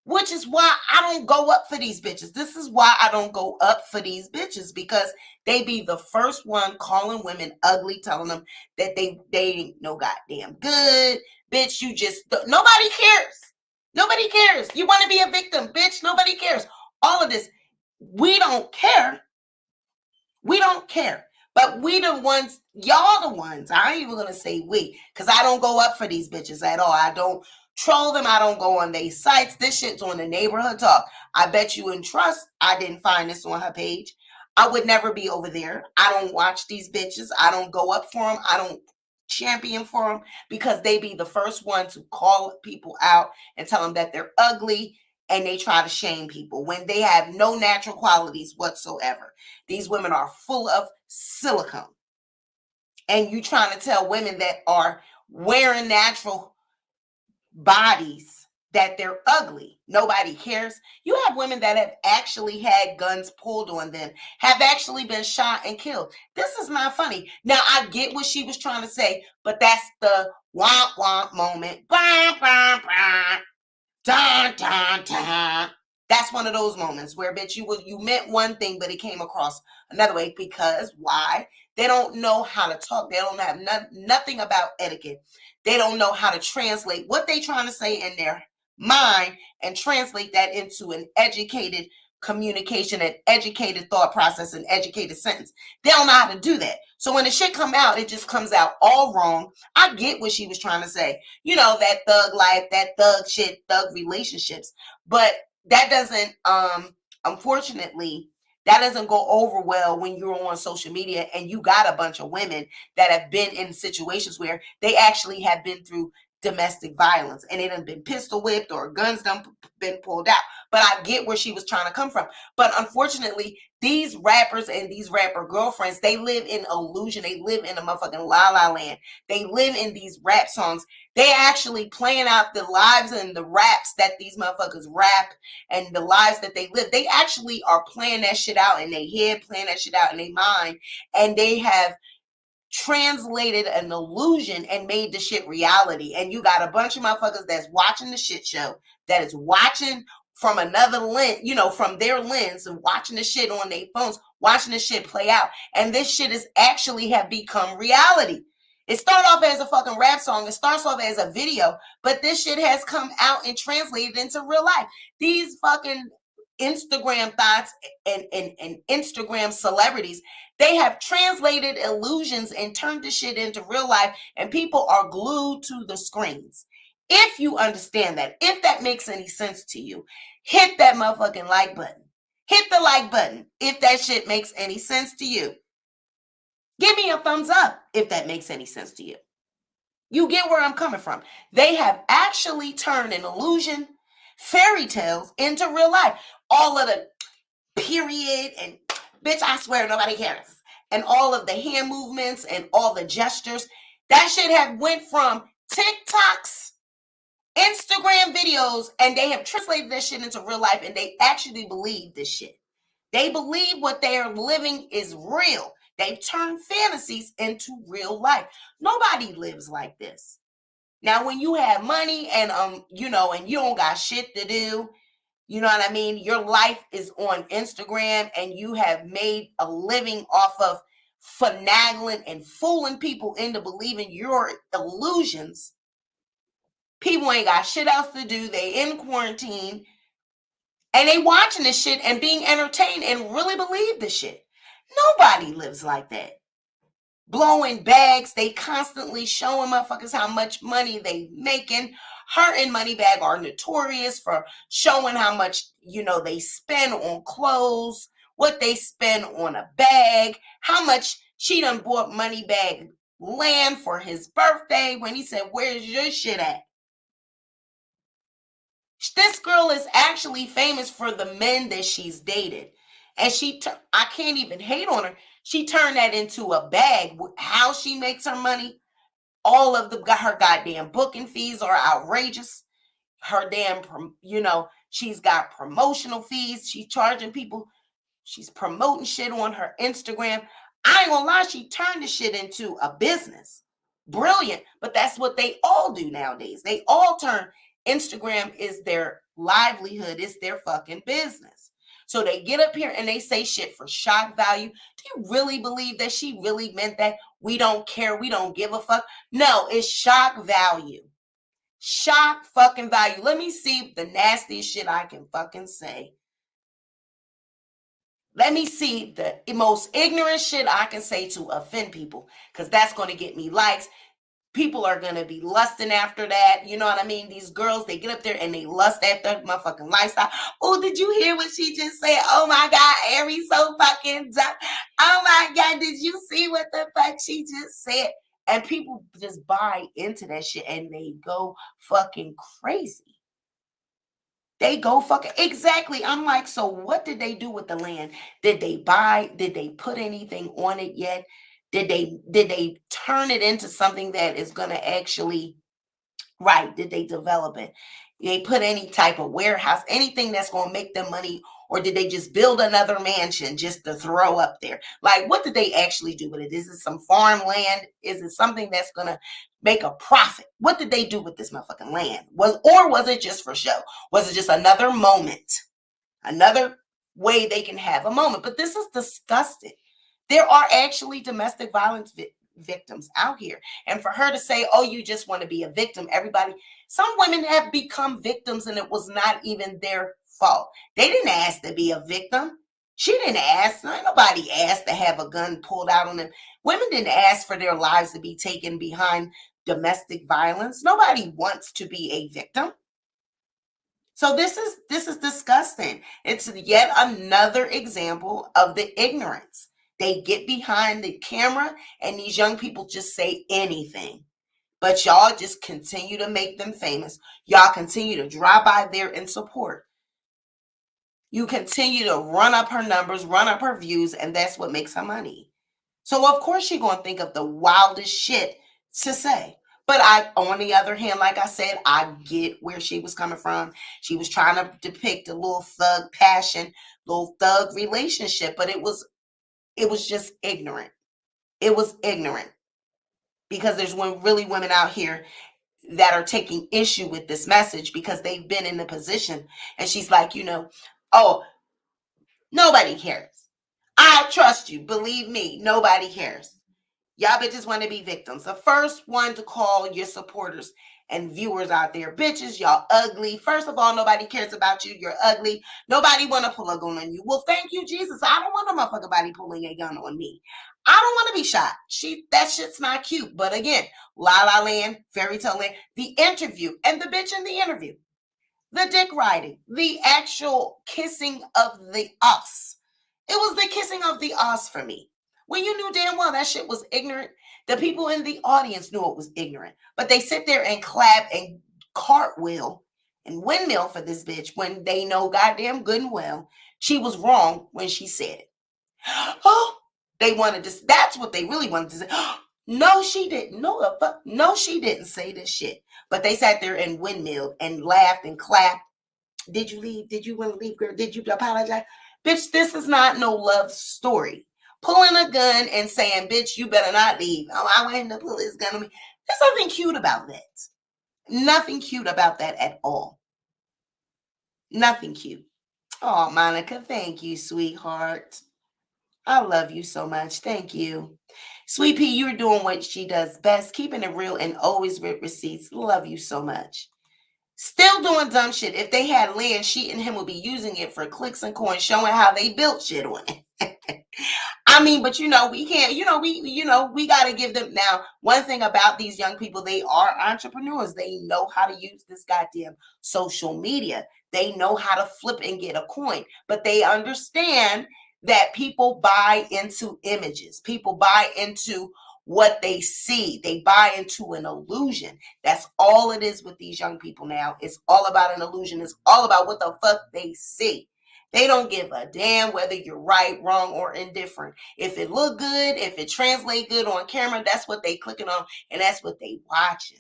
S1: Which is why I don't go up for these bitches. This is why I don't go up for these bitches, because they be the first one calling women ugly, telling them that they ain't no goddamn good. Bitch, you just, nobody cares. Nobody cares. You want to be a victim, bitch. Nobody cares. All of this. We don't care. We don't care. But we the ones y'all the ones. I ain't even gonna say we, because I don't go up for these bitches at all. I don't troll them. I don't go on their sites. This shit's on the neighborhood talk. I bet you in trust I didn't find this on her page. I would never be over there. I don't watch these bitches. I don't go up for them. I don't champion for them, because they be the first one to call people out and tell them that they're ugly, and they try to shame people when they have no natural qualities whatsoever. These women are full of silicone. And you trying to tell women that are wearing natural bodies that they're ugly. Nobody cares. You have women that have actually had guns pulled on them, have actually been shot and killed. This is not funny. Now, I get what she was trying to say, but that's the womp womp moment. Bah, bah, bah. Dun, dun, dun. That's one of those moments where, bitch, you meant one thing, but it came across another way. Because why? They don't know how to talk. They don't have nothing about etiquette. They don't know how to translate what they trying to say in their mind and translate that into an educated communication, an educated thought process, an educated sentence. They don't know how to do that. So when the shit come out, it just comes out all wrong. I get what she was trying to say. You know, that thug life, that thug shit, thug relationships. But that doesn't, unfortunately, that doesn't go over well when you're on social media and you got a bunch of women that have been in situations where they actually have been through domestic violence and they done been pistol whipped or guns done been pulled out. But I get where she was trying to come from. But unfortunately, these rappers and these rapper girlfriends, they live in illusion. They live in a motherfucking la la land. They live in these rap songs. They actually playing out the lives and the raps that these motherfuckers rap and the lives that they live. They actually are playing that shit out in their head, playing that shit out in their mind. And they have translated an illusion and made the shit reality. And you got a bunch of motherfuckers that's watching the shit show, that is watching from another lens, you know, from their lens, and watching the shit on their phones, watching the shit play out. And this shit is actually have become reality. It started off as a fucking rap song. It starts off as a video, but this shit has come out and translated into real life. These fucking Instagram thoughts and Instagram celebrities, they have translated illusions and turned the shit into real life, and people are glued to the screens. If you understand that, if that makes any sense to you, hit that motherfucking like button. Hit the like button if that shit makes any sense to you. Give me a thumbs up if that makes any sense to you. You get where I'm coming from. They have actually turned an illusion, fairy tales, into real life. All of the period and bitch, I swear nobody cares. And all of the hand movements and all the gestures. That shit have went from TikToks, Instagram videos, and they have translated this shit into real life, and they actually believe this shit. They believe what they are living is real. They've turned fantasies into real life. Nobody lives like this. Now, when you have money and you know, and you don't got shit to do, you know what I mean? Your life is on Instagram and you have made a living off of finagling and fooling people into believing your illusions. People ain't got shit else to do. They in quarantine and they watching this shit and being entertained and really believe this shit. Nobody lives like that. Blowing bags, they constantly showing motherfuckers how much money they making. Her and Moneybag are notorious for showing how much, you know, they spend on clothes, what they spend on a bag, how much she done bought Moneybag land for his birthday when he said, "Where's your shit at?" This girl is actually famous for the men that she's dated. And I can't even hate on her. She turned that into a bag. How she makes her money, all of her goddamn booking fees are outrageous. Her damn, you know, she's got promotional fees. She's charging people. She's promoting shit on her Instagram. I ain't gonna lie, she turned the shit into a business. Brilliant. But that's what they all do nowadays. They all turn Instagram is their livelihood. It's their fucking business. So they get up here and they say shit for shock value. Do you really believe that she really meant that? We don't care. We don't give a fuck. No, it's shock value. Shock fucking value. Let me see the nastiest shit I can fucking say. Let me see the most ignorant shit I can say to offend people, because that's going to get me likes. People are going to be lusting after that. You know what I mean? These girls, they get up there and they lust after motherfucking lifestyle. Oh, did you hear what she just said? Oh my God, Ari's so fucking dumb. Oh my God, did you see what the fuck she just said? And people just buy into that shit and they go fucking crazy. They go fucking, exactly. I'm like, so what did they do with the land? Did they buy? Did they put anything on it yet? Did they turn it into something that is going to actually, right? Did they develop it? Did they put any type of warehouse, anything that's going to make them money? Or did they just build another mansion just to throw up there? Like, what did they actually do with it? Is it some farmland? Is it something that's going to make a profit? What did they do with this motherfucking land? Or was it just for show? Was it just another moment? Another way they can have a moment? But this is disgusting. There are actually domestic violence victims out here. And for her to say, oh, you just want to be a victim, everybody, some women have become victims and it was not even their fault. They didn't ask to be a victim. She didn't ask. Nobody asked to have a gun pulled out on them. Women didn't ask for their lives to be taken behind domestic violence. Nobody wants to be a victim. So this is disgusting. It's yet another example of the ignorance. They get behind the camera and these young people just say anything. But y'all just continue to make them famous. Y'all continue to drive by there and support. You continue to run up her numbers, run up her views, and that's what makes her money. So of course she's going to think of the wildest shit to say. But on the other hand, like I said, I get where she was coming from. She was trying to depict a little thug passion, little thug relationship, but it was just ignorant. It was ignorant because there's really women out here that are taking issue with this message because they've been in the position. And she's like, oh, nobody cares. I trust you. Believe me, nobody cares. Y'all bitches want to be victims. The first one to call your supporters and viewers out there, bitches, y'all ugly. First of all, nobody cares about you. You're ugly. Nobody want to pull a gun on you. Well, thank you, Jesus. I don't want a motherfucking body pulling a gun on me. I don't want to be shot. That shit's not cute. But again, La La Land, Fairy Tale Land, the interview, and the bitch in the interview, the dick riding, the actual kissing of the us. It was the kissing of the us for me. When you knew damn well that shit was ignorant, the people in the audience knew it was ignorant. But they sit there and clap and cartwheel and windmill for this bitch when they know goddamn good and well she was wrong when she said it. Oh, they wanted to, that's what they really wanted to say. No, she didn't. No, she didn't say this shit. But they sat there and windmilled and laughed and clapped. Did you leave? Did you want to leave, girl? Did you apologize? Bitch, this is not no love story. Pulling a gun and saying, bitch, you better not leave. Oh, I want him to pull his gun on me. There's nothing cute about that. Nothing cute about that at all. Nothing cute. Oh, Monica, thank you, sweetheart. I love you so much. Thank you. Sweet Pea, you're doing what she does best, keeping it real and always with receipts. Love you so much. Still doing dumb shit. If they had land, she and him would be using it for clicks and coins, showing how they built shit on it. I mean, but we can't, we got to give them. Now, one thing about these young people, they are entrepreneurs. They know how to use this goddamn social media. They know how to flip and get a coin, but they understand that people buy into images. People buy into what they see. They buy into an illusion. That's all it is with these young people now. It's all about an illusion. It's all about what the fuck they see. They don't give a damn whether you're right, wrong, or indifferent. If it look good, if it translate good on camera, that's what they clicking on, and that's what they watching.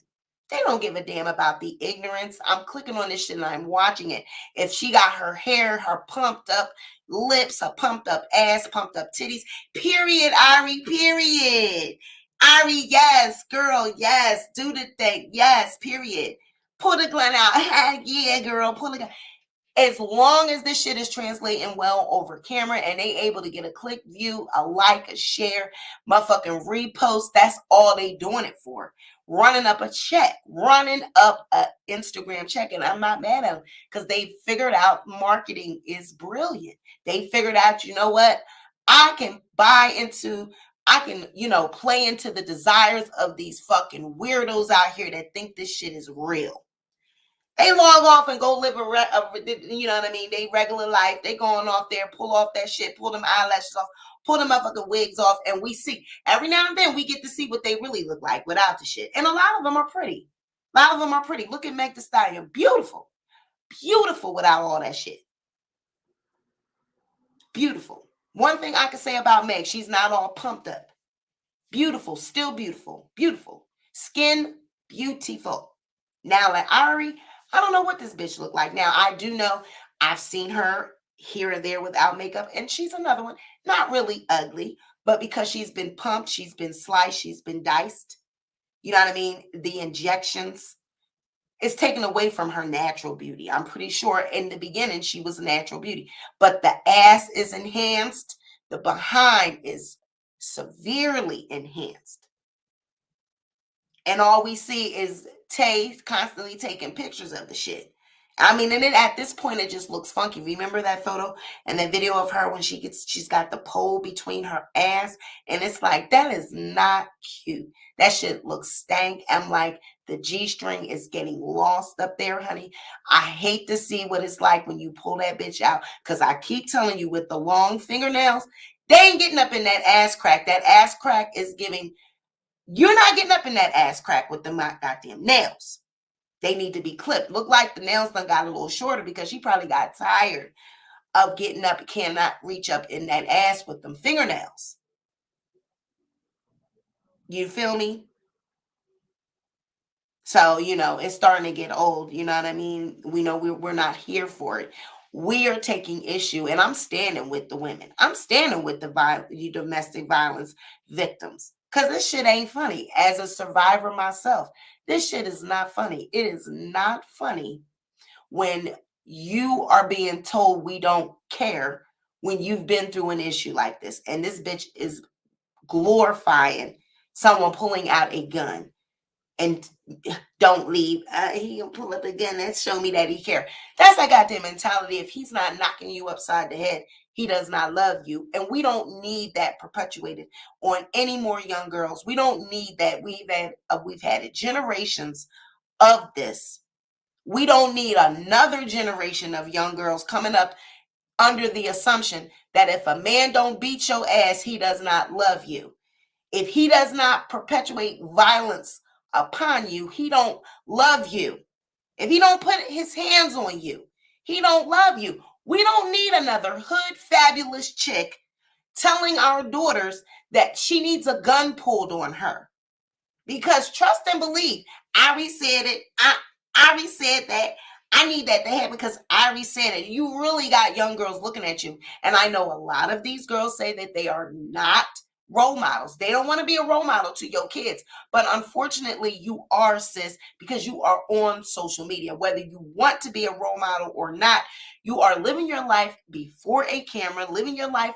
S1: They don't give a damn about the ignorance. I'm clicking on this shit and I'm watching it. If she got her hair, her pumped up lips, her pumped up ass, pumped up titties, period, Ari, period. Ari, yes, girl, yes, do the thing, yes, period. Pull the gun out, yeah, girl, pull the gun. As long as this shit is translating well over camera and they able to get a click, view, a like, a share, motherfucking repost, that's all they doing it for. running up a check, running up an Instagram check. And I'm not mad at them because they figured out marketing is brilliant. They figured out, you know what? I can play into the desires of these fucking weirdos out here that think this shit is real. They log off and go live you know what I mean? They regular life. They going off there, pull off that shit, pull them eyelashes off, pull them motherfucking wigs off, and we see. Every now and then we get to see what they really look like without the shit. And a lot of them are pretty. A lot of them are pretty. Look at Meg Thee Stallion. Beautiful. Beautiful without all that shit. Beautiful. One thing I can say about Meg, she's not all pumped up. Beautiful. Still beautiful. Beautiful. Skin beautiful. Now, like Ari, I don't know what this bitch looked like. Now, I do know I've seen her here and there without makeup, and she's another one. Not really ugly, but because she's been pumped, she's been sliced, she's been diced. You know what I mean? The injections. It's taken away from her natural beauty. I'm pretty sure in the beginning she was a natural beauty. But the ass is enhanced. The behind is severely enhanced. And all we see is Tay constantly taking pictures of the shit. I mean, and then at this point, it just looks funky. Remember that photo and that video of her when she's got the pole between her ass? And it's like, that is not cute. That shit looks stank. I'm like, the G-string is getting lost up there, honey. I hate to see what it's like when you pull that bitch out. Because I keep telling you, with the long fingernails, they ain't getting up in that ass crack. That ass crack is giving... You're not getting up in that ass crack with the goddamn nails. They need to be clipped. Look like the nails done got a little shorter because she probably got tired of getting up and cannot reach up in that ass with them fingernails. You feel me? So, it's starting to get old. You know what I mean? We know we're not here for it. We are taking issue, and I'm standing with the women. I'm standing with the domestic violence victims. Because this shit ain't funny. As a survivor myself, this shit is not funny. It is not funny when you are being told we don't care when you've been through an issue like this. And this bitch is glorifying someone pulling out a gun. And don't leave. He can pull up a gun and show me that he cares. That's that goddamn mentality. If he's not knocking you upside the head, he does not love you. And we don't need that perpetuated on any more young girls. We don't need that. We've had it generations of this. We don't need another generation of young girls coming up under the assumption that if a man don't beat your ass, he does not love you. If he does not perpetuate violence upon you, he don't love you. If he don't put his hands on you, he don't love you. We don't need another hood fabulous chick telling our daughters that she needs a gun pulled on her. Because trust and believe, Ari said it. Ari said that. I need that to happen because Ari said it. You really got young girls looking at you. And I know a lot of these girls say that they are not role models. They don't want to be a role model to your kids. But unfortunately, you are, sis, because you are on social media. Whether you want to be a role model or not, you are living your life before a camera, living your life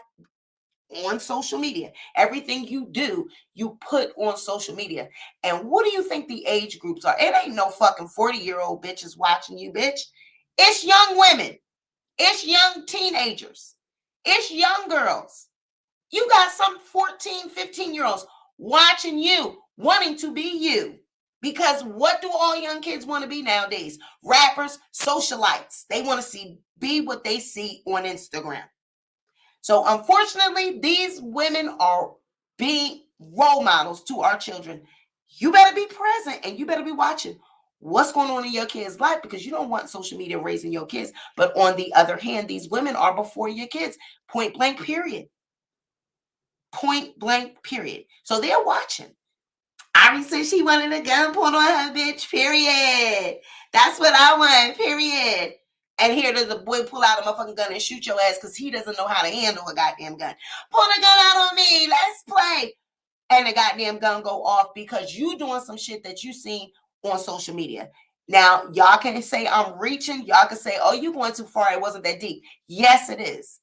S1: on social media. Everything you do, you put on social media. And what do you think the age groups are? It ain't no fucking 40-year-old bitches watching you, bitch. It's young women. It's young teenagers. It's young girls. You got some 14, 15-year-olds watching you, wanting to be you. Because what do all young kids want to be nowadays? Rappers, socialites. They want to be what they see on Instagram. So unfortunately, these women are being role models to our children. You better be present and you better be watching what's going on in your kids' life because you don't want social media raising your kids. But on the other hand, these women are before your kids. Point blank, period. Point blank, period. So they're watching. Ari said she wanted a gun pulled on her, bitch, period. That's what I want, period. And here does a boy pull out a motherfucking gun and shoot your ass because he doesn't know how to handle a goddamn gun. Pull the gun out on me. Let's play. And the goddamn gun go off because you doing some shit that you seen on social media. Now, y'all can say I'm reaching. Y'all can say, oh, you going too far. It wasn't that deep. Yes, it is.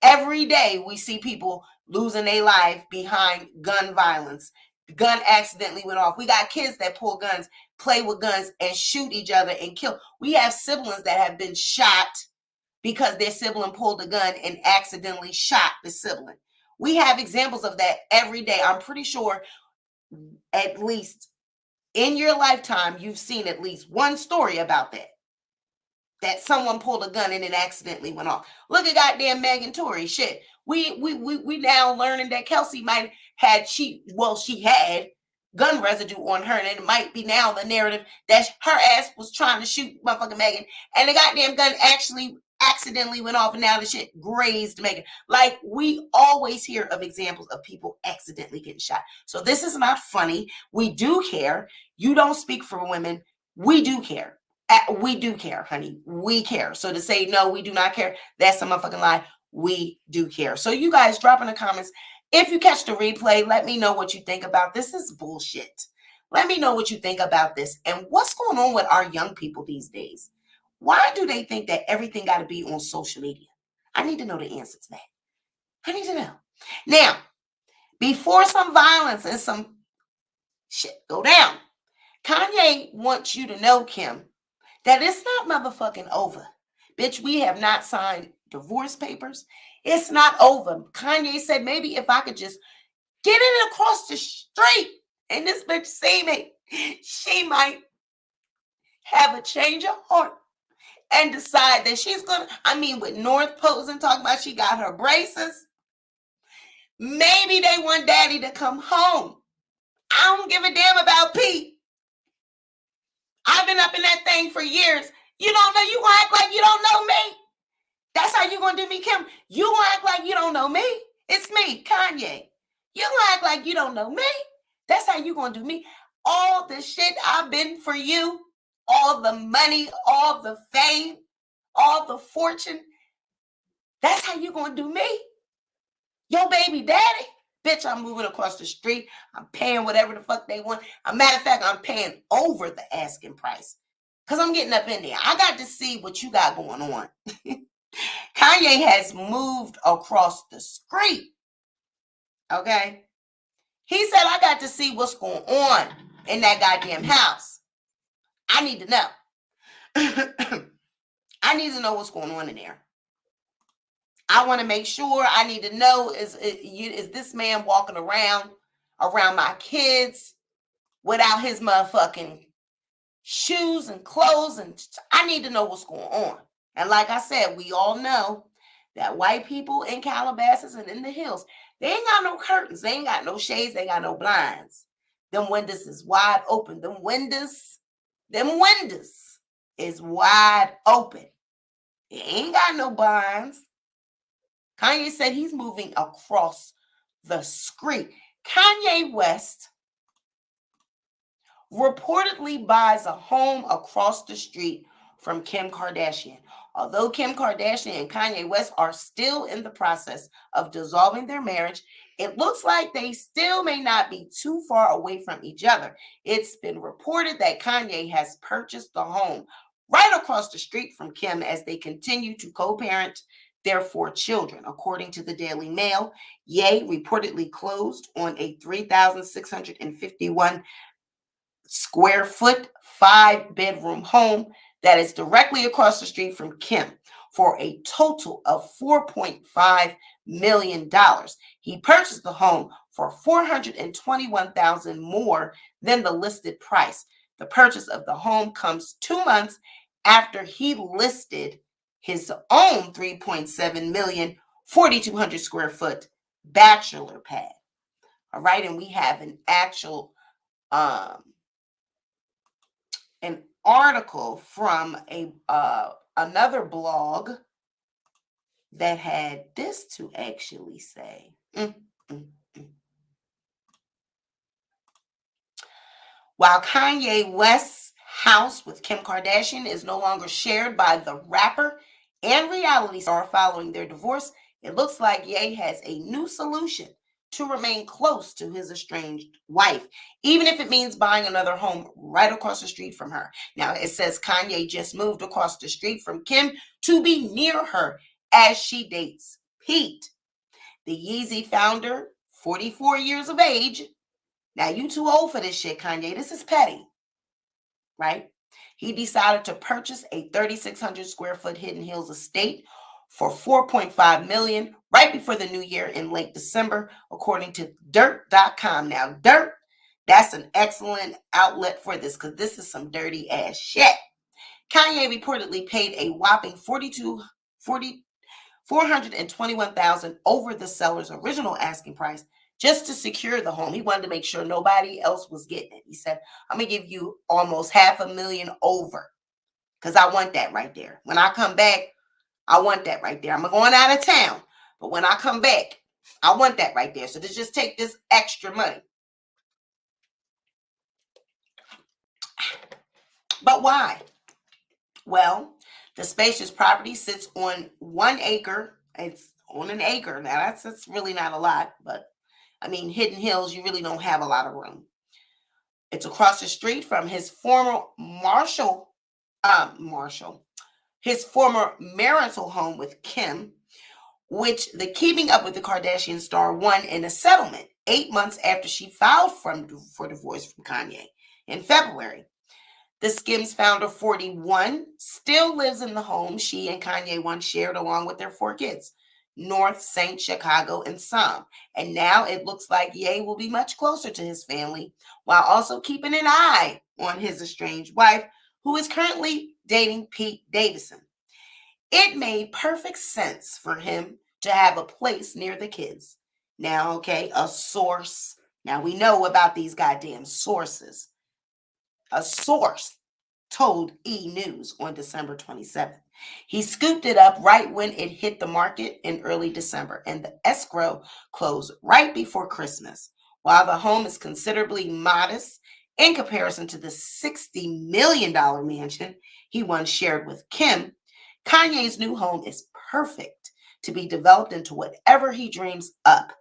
S1: Every day we see people losing their life behind gun violence. gun accidentally went off. We got kids that pull guns, play with guns, and shoot each other and kill. We have siblings that have been shot because their sibling pulled a gun and accidentally shot the sibling. We have examples of that every day. I'm pretty sure at least in your lifetime, you've seen at least one story about that someone pulled a gun and it accidentally went off. Look at goddamn Megan Tory. Shit. We now learning that Kelsey might had she had gun residue on her, and it might be now the narrative that her ass was trying to shoot motherfucking Megan, and the goddamn gun actually accidentally went off, and now the shit grazed Megan. Like, we always hear of examples of people accidentally getting shot. So this is not funny. We do care. You don't speak for women. We do care. We do care, honey. We care. So to say, no, we do not care, that's a motherfucking lie. We do care. So you guys drop in the comments. If you catch the replay, let me know what you think about this. This is bullshit. Let me know what you think about this. And what's going on with our young people these days? Why do they think that everything got to be on social media? I need to know the answer to that. I need to know. Now, before some violence and some shit go down, Kanye wants you to know, Kim, that it's not motherfucking over. Bitch, we have not signed divorce papers. It's not over. Kanye said, maybe if I could just get it across the street and this bitch see me, she might have a change of heart and decide that she's gonna, with North posing, talking about she got her braces. Maybe they want daddy to come home. I don't give a damn about Pete. I've been up in that thing for years. You don't know, you gonna act like you don't know me. That's how you gonna do me, Kim. You gonna act like you don't know me. It's me, Kanye. You gonna act like you don't know me. That's how you gonna do me. All the shit I've been for you, all the money, all the fame, all the fortune. That's how you gonna do me. Your baby daddy. Bitch, I'm moving across the street. I'm paying whatever the fuck they want. As a matter of fact, I'm paying over the asking price. Because I'm getting up in there. I got to see what you got going on. Kanye has moved across the street. Okay? He said, I got to see what's going on in that goddamn house. I need to know. I need to know what's going on in there. I want to make sure. I need to know, is this man walking around my kids without his motherfucking shoes and clothes? And I need to know what's going on. And like I said, we all know that white people in Calabasas and in the hills, they ain't got no curtains. They ain't got no shades. They ain't got no blinds. Them windows is wide open. Them windows is wide open. They ain't got no blinds. Kanye said he's moving across the street. Kanye West reportedly buys a home across the street from Kim Kardashian. Although Kim Kardashian and Kanye West are still in the process of dissolving their marriage, it looks like they still may not be too far away from each other. It's been reported that Kanye has purchased the home right across the street from Kim as they continue to co-parent their 4 children. According to the Daily Mail, Ye reportedly closed on a 3,651 square foot, 5-bedroom home that is directly across the street from Kim for a total of $4.5 million. He purchased the home for $421,000 more than the listed price. The purchase of the home comes 2 months after he listed his own $3.7 million, 4,200 square foot bachelor pad. All right, and we have an actual an article from another blog that had this to actually say. While Kanye West's house with Kim Kardashian is no longer shared by the rapper and reality star following their divorce, it looks like Ye has a new solution to remain close to his estranged wife, even if it means buying another home right across the street from her. Now, it says Kanye just moved across the street from Kim to be near her as she dates Pete. The Yeezy founder, 44 years of age, Now, you too old for this shit, Kanye. This is petty, right? He decided to purchase a 3,600 square foot Hidden Hills estate for $4.5 million right before the new year in late December, according to dirt.com. Now, Dirt, that's an excellent outlet for this because this is some dirty ass shit. Kanye reportedly paid a whopping $421,000 over the seller's original asking price just to secure the home. He wanted to make sure nobody else was getting it. He said, I'm going to give you almost $500,000 over because I want that right there. When I come back, I want that right there. I'm going out of town, but when I come back, I want that right there. So just take this extra money. But why? Well, the spacious property sits on 1 acre. It's on an acre. Now, that's really not a lot, but I mean, Hidden Hills, you really don't have a lot of room. It's across the street from his former his former marital home with Kim, which the Keeping Up with the Kardashians star won in a settlement 8 months after she filed for divorce from Kanye in February. The Skims founder, 41, still lives in the home she and Kanye once shared along with their 4 kids, North, Saint, Chicago, and Psalm. And now it looks like Ye will be much closer to his family while also keeping an eye on his estranged wife, who is currently dating Pete Davidson. It made perfect sense for him to have a place near the kids. Now, okay, a source. Now we know about these goddamn sources. A source told E! News on December 27th. He scooped it up right when it hit the market in early December, and the escrow closed right before Christmas. While the home is considerably modest in comparison to the $60 million mansion he once shared with Kim, Kanye's new home is perfect to be developed into whatever he dreams up,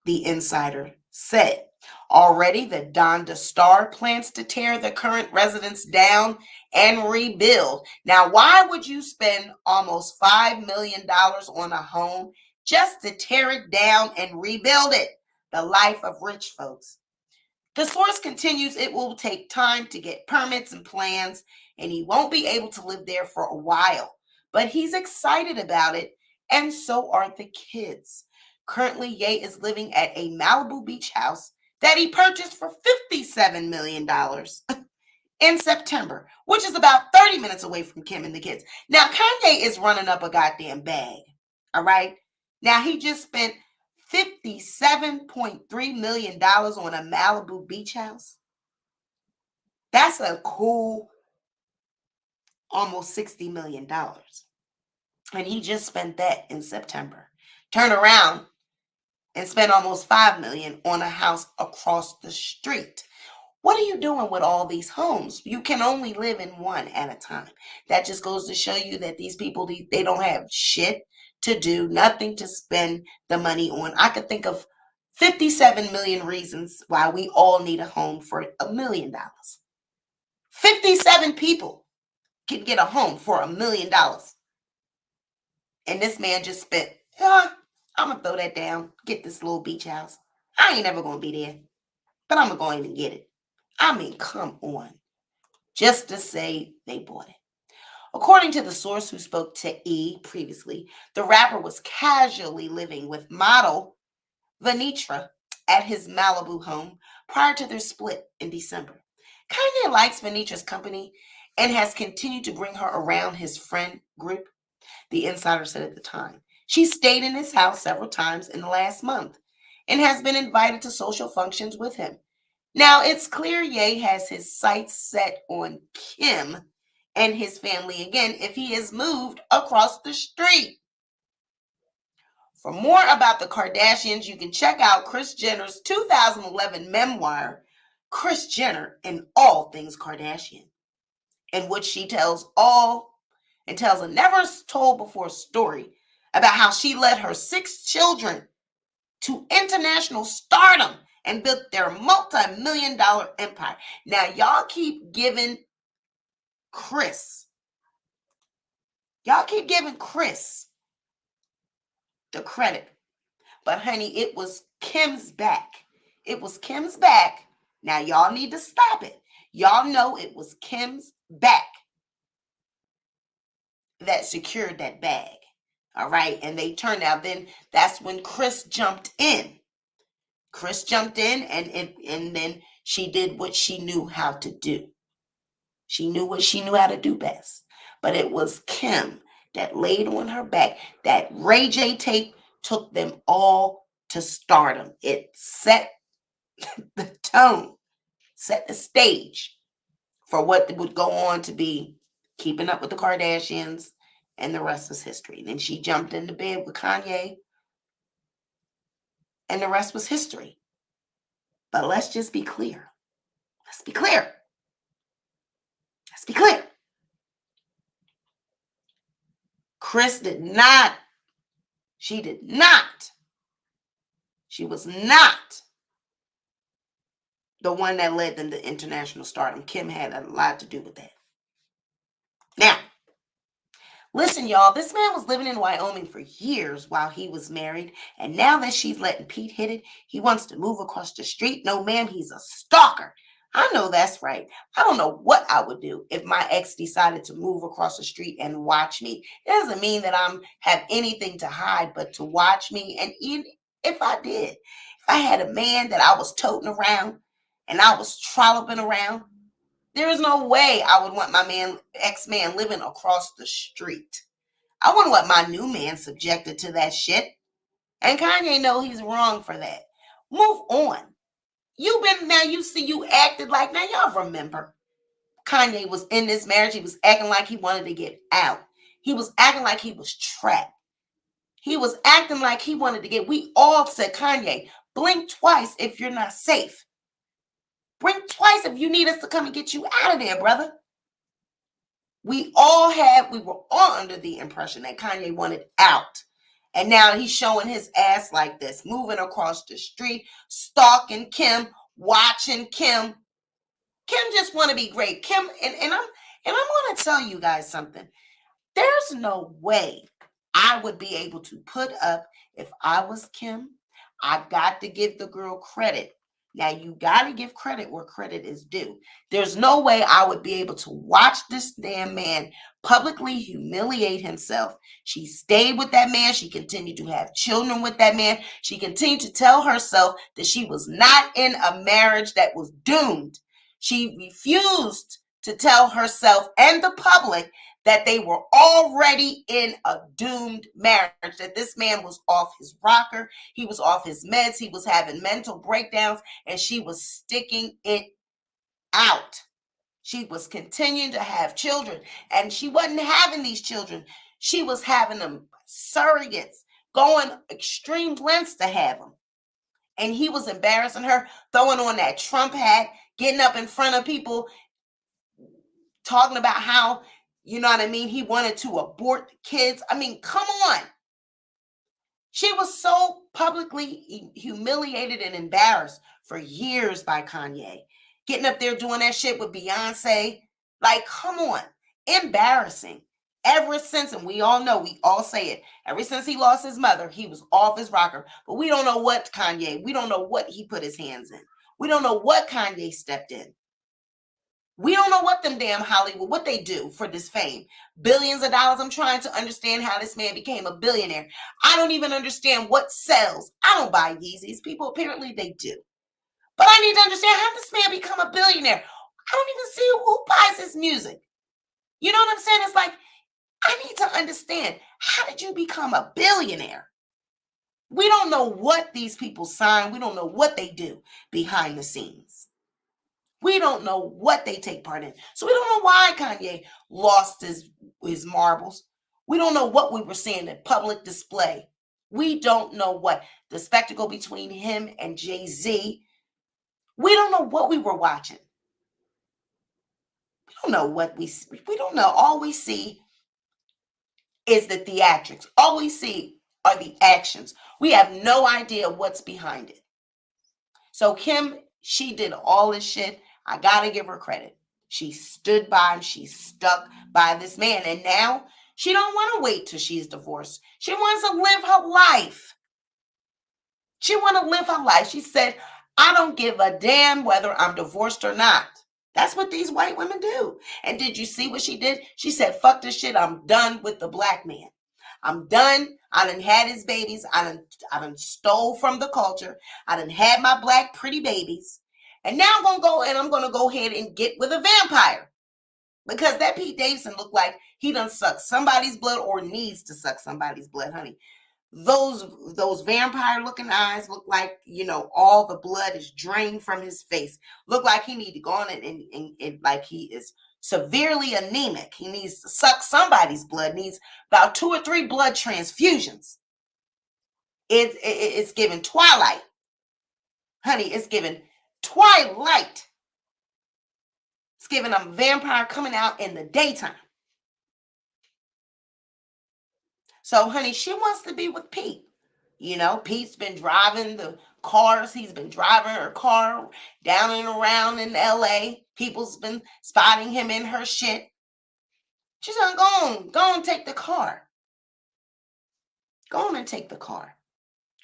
S1: the insider said. Already, the Donda star plans to tear the current residence down and rebuild. Now, why would you spend almost $5 million on a home just to tear it down and rebuild it? The life of rich folks. The source continues, it will take time to get permits and plans, and he won't be able to live there for a while. But he's excited about it, and so are the kids. Currently, Ye is living at a Malibu beach house that he purchased for $57 million in September, which is about 30 minutes away from Kim and the kids. Now, Kanye is running up a goddamn bag, all right? Now, he just spent $57.3 million on a Malibu beach house. That's a cool almost $60 million. And he just spent that in September. Turn around and spend almost $5 million on a house across the street. What are you doing with all these homes? You can only live in one at a time. That just goes to show you that these people, they don't have shit to do, nothing to spend the money on. I could think of 57 million reasons why we all need a home for $1 million. 57 people can get a home for $1 million. And this man just spent, I'm going to throw that down, get this little beach house. I ain't never going to be there, but I'm going to get it. I mean, come on. Just to say they bought it. According to the source who spoke to E! previously, the rapper was casually living with model Venitra at his Malibu home prior to their split in December. Kanye likes Venitra's company and has continued to bring her around his friend group, the insider said at the time. She stayed in his house several times in the last month and has been invited to social functions with him. Now, it's clear Ye has his sights set on Kim and his family again if he is moved across the street. For more about the Kardashians, you can check out Kris Jenner's 2011 memoir, Kris Jenner and All Things Kardashian, in which she tells a never told before story about how she led her 6 children to international stardom and built their multi-million-dollar empire. Now, y'all keep giving Kris the credit. But honey, it was Kim's back it was Kim's back. Now, y'all need to stop it. Y'all know it was Kim's back that secured that bag. All right. And they turned out, then that's when Chris jumped in. Chris jumped in and then she did what she knew how to do. She knew what she knew how to do best. But it was Kim that laid on her back. That Ray J tape took them all to stardom. It set the tone, set the stage for what would go on to be Keeping Up with the Kardashians, and the rest was history. Then she jumped into bed with Kanye, and the rest was history. But let's just be clear. Let's be clear. Let's be clear. Chris did not. She did not. She was not the one that led them to international stardom. Kim had a lot to do with that. Now, listen, y'all, this man was living in Wyoming for years while he was married. And now that she's letting Pete hit it, he wants to move across the street. No, ma'am, he's a stalker. I know that's right. I don't know what I would do if my ex decided to move across the street and watch me. It doesn't mean that I have anything to hide, but to watch me. And even if I did, if I had a man that I was toting around and I was trolloping around, there is no way I would want my ex-man living across the street. I wouldn't want my new man subjected to that shit. And Kanye know he's wrong for that. Move on. You acted like, now y'all remember, Kanye was in this marriage. He was acting like he wanted to get out. He was acting like he was trapped. He was acting like he wanted to we all said, Kanye, blink twice if you're not safe. Blink twice if you need us to come and get you out of there, brother. We were all under the impression that Kanye wanted out. And now he's showing his ass like this, moving across the street, stalking Kim, watching Kim. Kim just want to be great. Kim, and I'm going to tell you guys something. There's no way I would be able to put up, if I was Kim, I've got to give the girl credit. Now, you got to give credit where credit is due. There's no way I would be able to watch this damn man publicly humiliate himself. She stayed with that man. She continued to have children with that man. She continued to tell herself that she was not in a marriage that was doomed. She refused to tell herself and the public that they were already in a doomed marriage, that this man was off his rocker, he was off his meds, he was having mental breakdowns, and she was sticking it out. She was continuing to have children, and she wasn't having these children. She was having them surrogates, going extreme lengths to have them. And he was embarrassing her, throwing on that Trump hat, getting up in front of people, talking about how, you know what I mean, he wanted to abort the kids. I mean, come on. She was so publicly humiliated and embarrassed for years by Kanye. Getting up there doing that shit with Beyonce. Like, come on. Embarrassing. Ever since, and we all know, we all say it, ever since he lost his mother, he was off his rocker. But we don't know what we don't know what he put his hands in. We don't know what Kanye stepped in. We don't know what them damn Hollywood, what they do for this fame. Billions of dollars. I'm trying to understand how this man became a billionaire. I don't even understand what sells. I don't buy Yeezys. People, apparently they do. But I need to understand, how this man become a billionaire? I don't even see who buys his music. You know what I'm saying? It's like, I need to understand, how did you become a billionaire? We don't know what these people sign. We don't know what they do behind the scenes. We don't know what they take part in. So we don't know why Kanye lost his marbles. We don't know what we were seeing in public display. We don't know what the spectacle between him and Jay-Z. We don't know what we were watching. We don't know what we don't know. All we see is the theatrics. All we see are the actions. We have no idea what's behind it. So Kim, she did all this shit. I gotta give her credit. She stood by him. She stuck by this man. And now she don't want to wait till she's divorced. She wants to live her life. She want to live her life. She said, I don't give a damn whether I'm divorced or not. That's what these white women do. And did you see what she did? She said, fuck this shit. I'm done with the black man. I'm done. I done had his babies. I done stole from the culture. I done had my black pretty babies. And now I'm going to go ahead and get with a vampire. Because that Pete Davidson looked like he done sucked somebody's blood or needs to suck somebody's blood, honey. Those vampire looking eyes look like, all the blood is drained from his face. Look like he need to go on and like he is severely anemic. He needs to suck somebody's blood, needs about 2 or 3 blood transfusions. It's given Twilight. Honey, it's given Twilight. It's giving a vampire coming out in the daytime. So, honey, she wants to be with Pete. Pete's been driving the cars. He's been driving her car down and around in LA. People's been spotting him in her shit. She's gonna go on, take the car. Go on and take the car.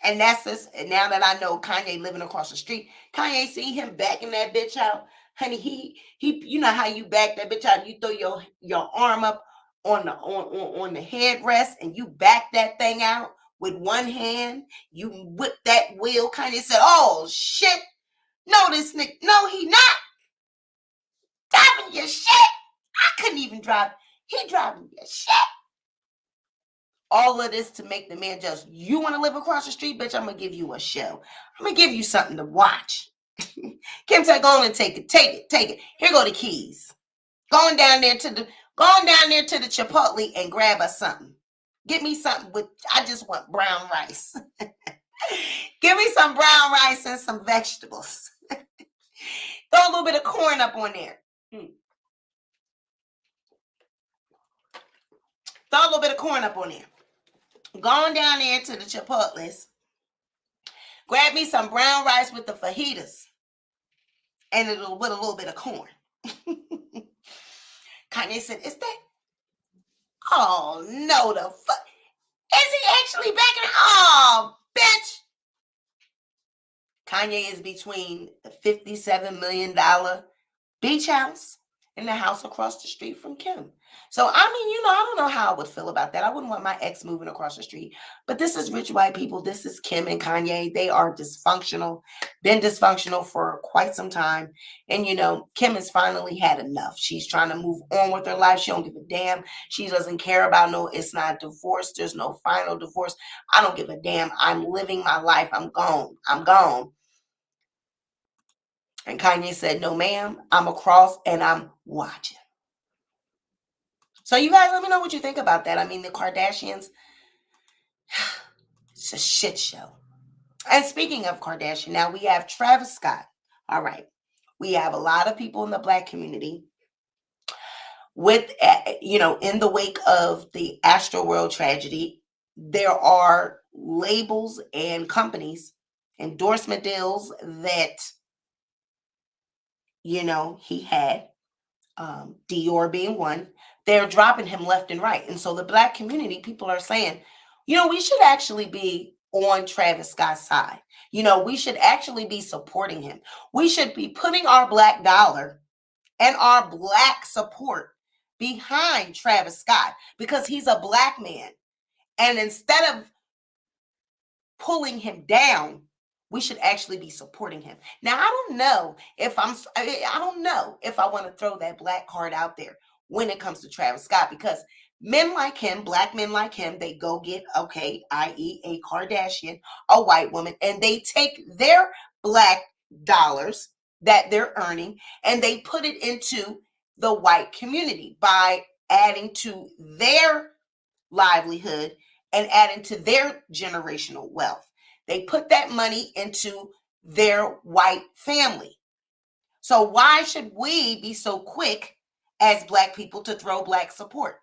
S1: And that's this. And now that I know Kanye living across the street, Kanye see him backing that bitch out. Honey, he you know how you back that bitch out, you throw your arm up on the headrest and you back that thing out with one hand, you whip that wheel. Kanye said, oh shit, no, this nigga, no, he not driving your shit. I couldn't even drive. He driving your shit. All of this to make the man just, you want to live across the street, bitch, I'm going to give you a show. I'm going to give you something to watch. Kim said, go on and take it. Here go the keys. Going down there to the Chipotle and grab us something. Get me something I just want brown rice. Give me some brown rice and some vegetables. Throw a little bit of corn up on there. Throw a little bit of corn up on there. Going down there to the Chipotles. Grab me some brown rice with the fajitas. And with a little bit of corn. Kanye said, is that? Oh, no, the fuck. Is he actually backing? Oh, bitch. Kanye is between the $57 million beach house and the house across the street from Kim. So, I don't know how I would feel about that. I wouldn't want my ex moving across the street. But this is rich white people. This is Kim and Kanye. They are dysfunctional, been dysfunctional for quite some time. And, Kim has finally had enough. She's trying to move on with her life. She don't give a damn. She doesn't care about it's not divorce. There's no final divorce. I don't give a damn. I'm living my life. I'm gone. And Kanye said, no, ma'am, I'm across and I'm watching. So you guys let me know what you think about that. The Kardashians, it's a shit show. And speaking of Kardashian, now we have Travis Scott. All right. We have a lot of people in the Black community with, in the wake of the Astroworld tragedy, there are labels and companies, endorsement deals that, he had, Dior being one. They're dropping him left and right. And so the Black community, people are saying, we should actually be on Travis Scott's side. We should actually be supporting him. We should be putting our Black dollar and our Black support behind Travis Scott because he's a Black man. And instead of pulling him down, we should actually be supporting him. Now, I don't know if I want to throw that Black card out there when it comes to Travis Scott, because men like him, Black men like him, they go get, i.e. a Kardashian, a white woman, and they take their Black dollars that they're earning and they put it into the white community by adding to their livelihood and adding to their generational wealth. They put that money into their white family. So why should we be so quick as Black people to throw Black support?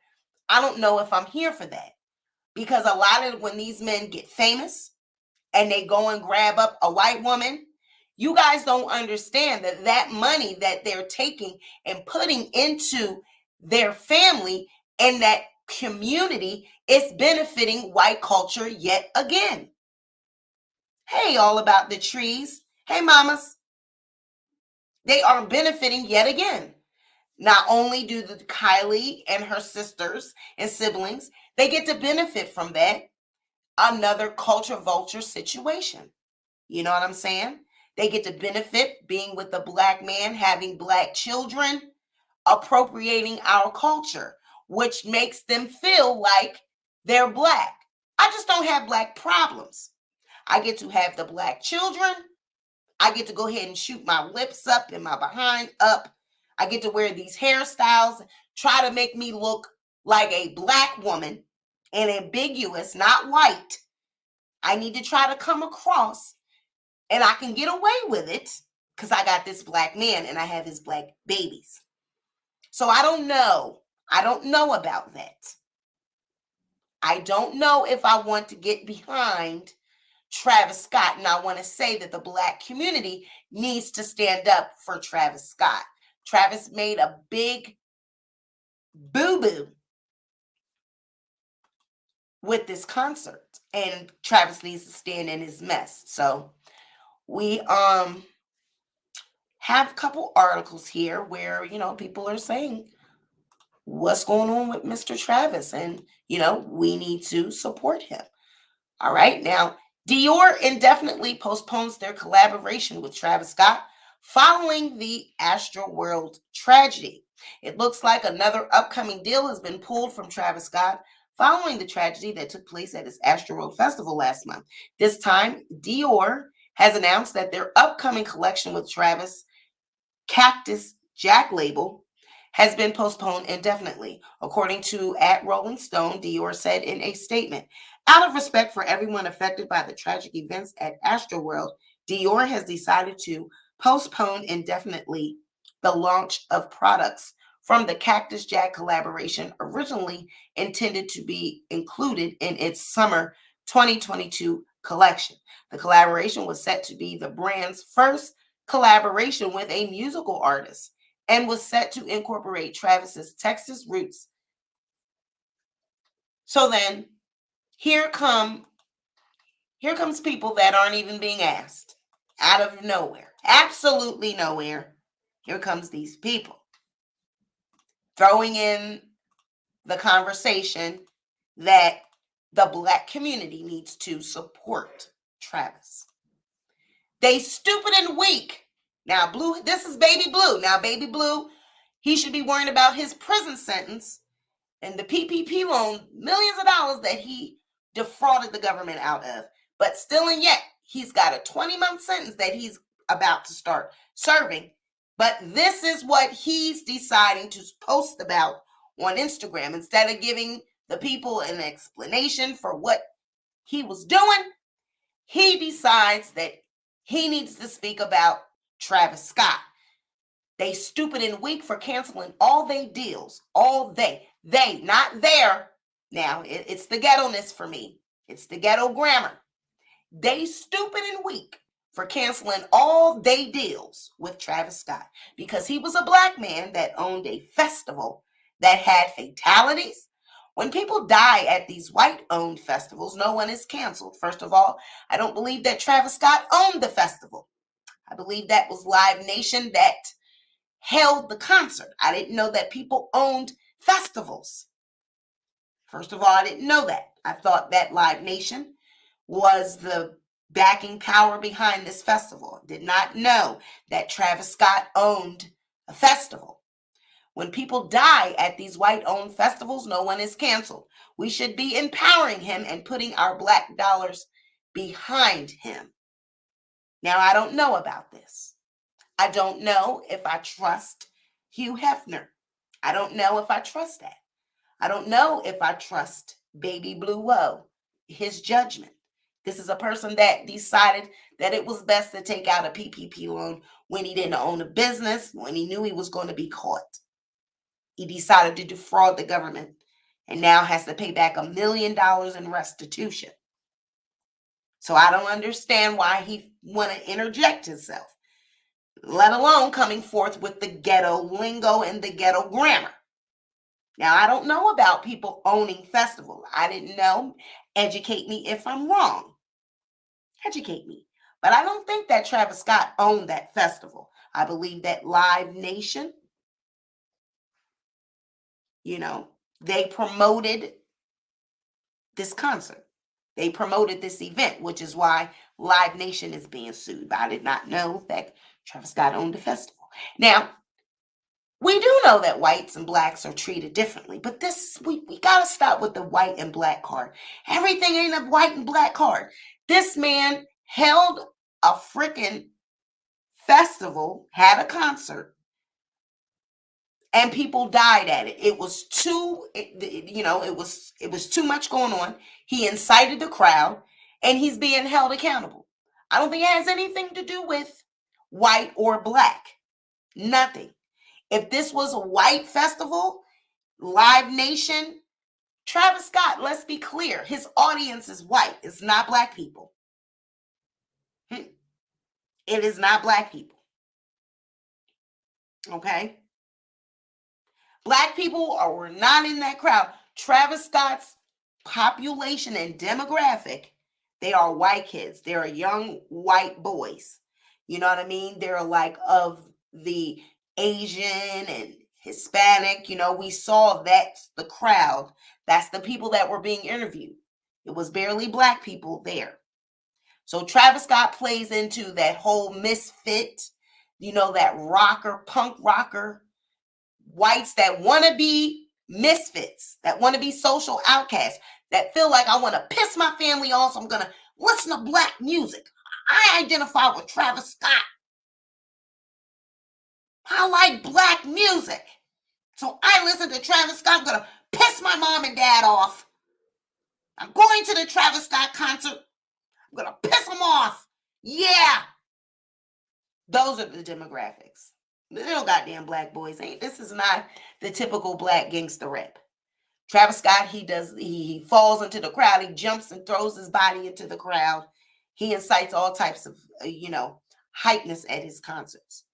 S1: I don't know if I'm here for that, because a lot of when these men get famous and they go and grab up a white woman, you guys don't understand that money that they're taking and putting into their family and that community is benefiting white culture yet again. Hey, all about the trees. Hey, mamas, they are benefiting yet again. Not only do the Kylie and her sisters and siblings, they get to benefit from that. Another culture vulture situation. You know what I'm saying? They get to benefit being with the black man, having black children, appropriating our culture, which makes them feel like they're black. I just don't have black problems. I get to have the black children. I get to go ahead and shoot my lips up and my behind up. I get to wear these hairstyles, try to make me look like a black woman and ambiguous, not white. I need to try to come across, and I can get away with it because I got this black man and I have his black babies. So I don't know. I don't know about that. I don't know if I want to get behind Travis Scott, and I want to say that the black community needs to stand up for Travis Scott. Travis made a big boo-boo with this concert, and Travis needs to stand in his mess. So we have a couple articles here where, you know, people are saying what's going on with Mr. Travis, and, you know, we need to support him. All right, now Dior indefinitely postpones their collaboration with Travis Scott following the Astroworld tragedy. It looks like another upcoming deal has been pulled from Travis Scott following the tragedy that took place at his Astroworld Festival last month. This time, Dior has announced that their upcoming collection with Travis Cactus Jack label has been postponed indefinitely. According to @Rolling Stone, Dior said in a statement, out of respect for everyone affected by the tragic events at Astroworld, Dior has decided to postpone indefinitely the launch of products from the Cactus Jack collaboration originally intended to be included in its summer 2022 collection. The collaboration was set to be the brand's first collaboration with a musical artist and was set to incorporate Travis's Texas roots. So then here comes people that aren't even being asked out of nowhere, absolutely nowhere. Here comes these people throwing in the conversation that the black community needs to support Travis. They stupid and weak. Now, Blue, this is Baby Blue. Now, Baby Blue, he should be worrying about his prison sentence and the PPP loan, millions of dollars that he defrauded the government out of. But still and yet, he's got a 20-month sentence that he's about to start serving. But this is what he's deciding to post about on Instagram. Instead of giving the people an explanation for what he was doing, he decides that he needs to speak about Travis Scott. They stupid and weak for canceling all they deals. All they, not there. Now, it's the ghetto-ness for me. It's the ghetto grammar. They stupid and weak for canceling all they deals with Travis Scott because he was a black man that owned a festival that had fatalities. When people die at these white-owned festivals, no one is canceled. First of all, I don't believe that Travis Scott owned the festival. I believe that was Live Nation that held the concert. I didn't know that people owned festivals. First of all, I didn't know that. I thought that Live Nation was the backing power behind this festival. Did not know that Travis Scott owned a festival. When people die at these white-owned festivals, no one is canceled. We should be empowering him and putting our black dollars behind him. Now, I don't know about this. I don't know if I trust Hugh Hefner. I don't know if I trust that. I don't know if I trust Baby Blue Woe, his judgment. This is a person that decided that it was best to take out a PPP loan when he didn't own a business, when he knew he was going to be caught. He decided to defraud the government and now has to pay back $1 million in restitution. So I don't understand why he want to interject himself, let alone coming forth with the ghetto lingo and the ghetto grammar. Now, I don't know about people owning festivals. I didn't know. Educate me if I'm wrong. Educate me. But I don't think that Travis Scott owned that festival. I believe that Live Nation, they promoted this concert. They promoted this event, which is why Live Nation is being sued. But I did not know that Travis Scott owned the festival. Now, we do know that whites and blacks are treated differently, but we got to stop with the white and black card. Everything ain't a white and black card. This man held a freaking festival, had a concert, and people died at it. It was it was too much going on. He incited the crowd, and he's being held accountable. I don't think it has anything to do with white or black. Nothing. If this was a white festival, Live Nation, Travis Scott, let's be clear, his audience is white. It's not black people. It is not black people. Okay? Black people were not in that crowd. Travis Scott's population and demographic, they are white kids. They are young white boys. You know what I mean? They're like of the Asian and Hispanic. We saw that's the crowd. That's the people that were being interviewed. It was barely black people there. So Travis Scott plays into that whole misfit, that rocker, punk rocker, whites that want to be misfits, that want to be social outcasts, that feel like I want to piss my family off, so I'm going to listen to black music. I identify with Travis Scott. I like black music. So I listen to Travis Scott. I'm going to piss my mom and dad off. I'm going to the Travis Scott concert. I'm going to piss them off. Yeah. Those are the demographics. Little goddamn black boys ain't. This is not the typical black gangster rap. Travis Scott, he falls into the crowd. He jumps and throws his body into the crowd. He incites all types of, hypeness at his concerts.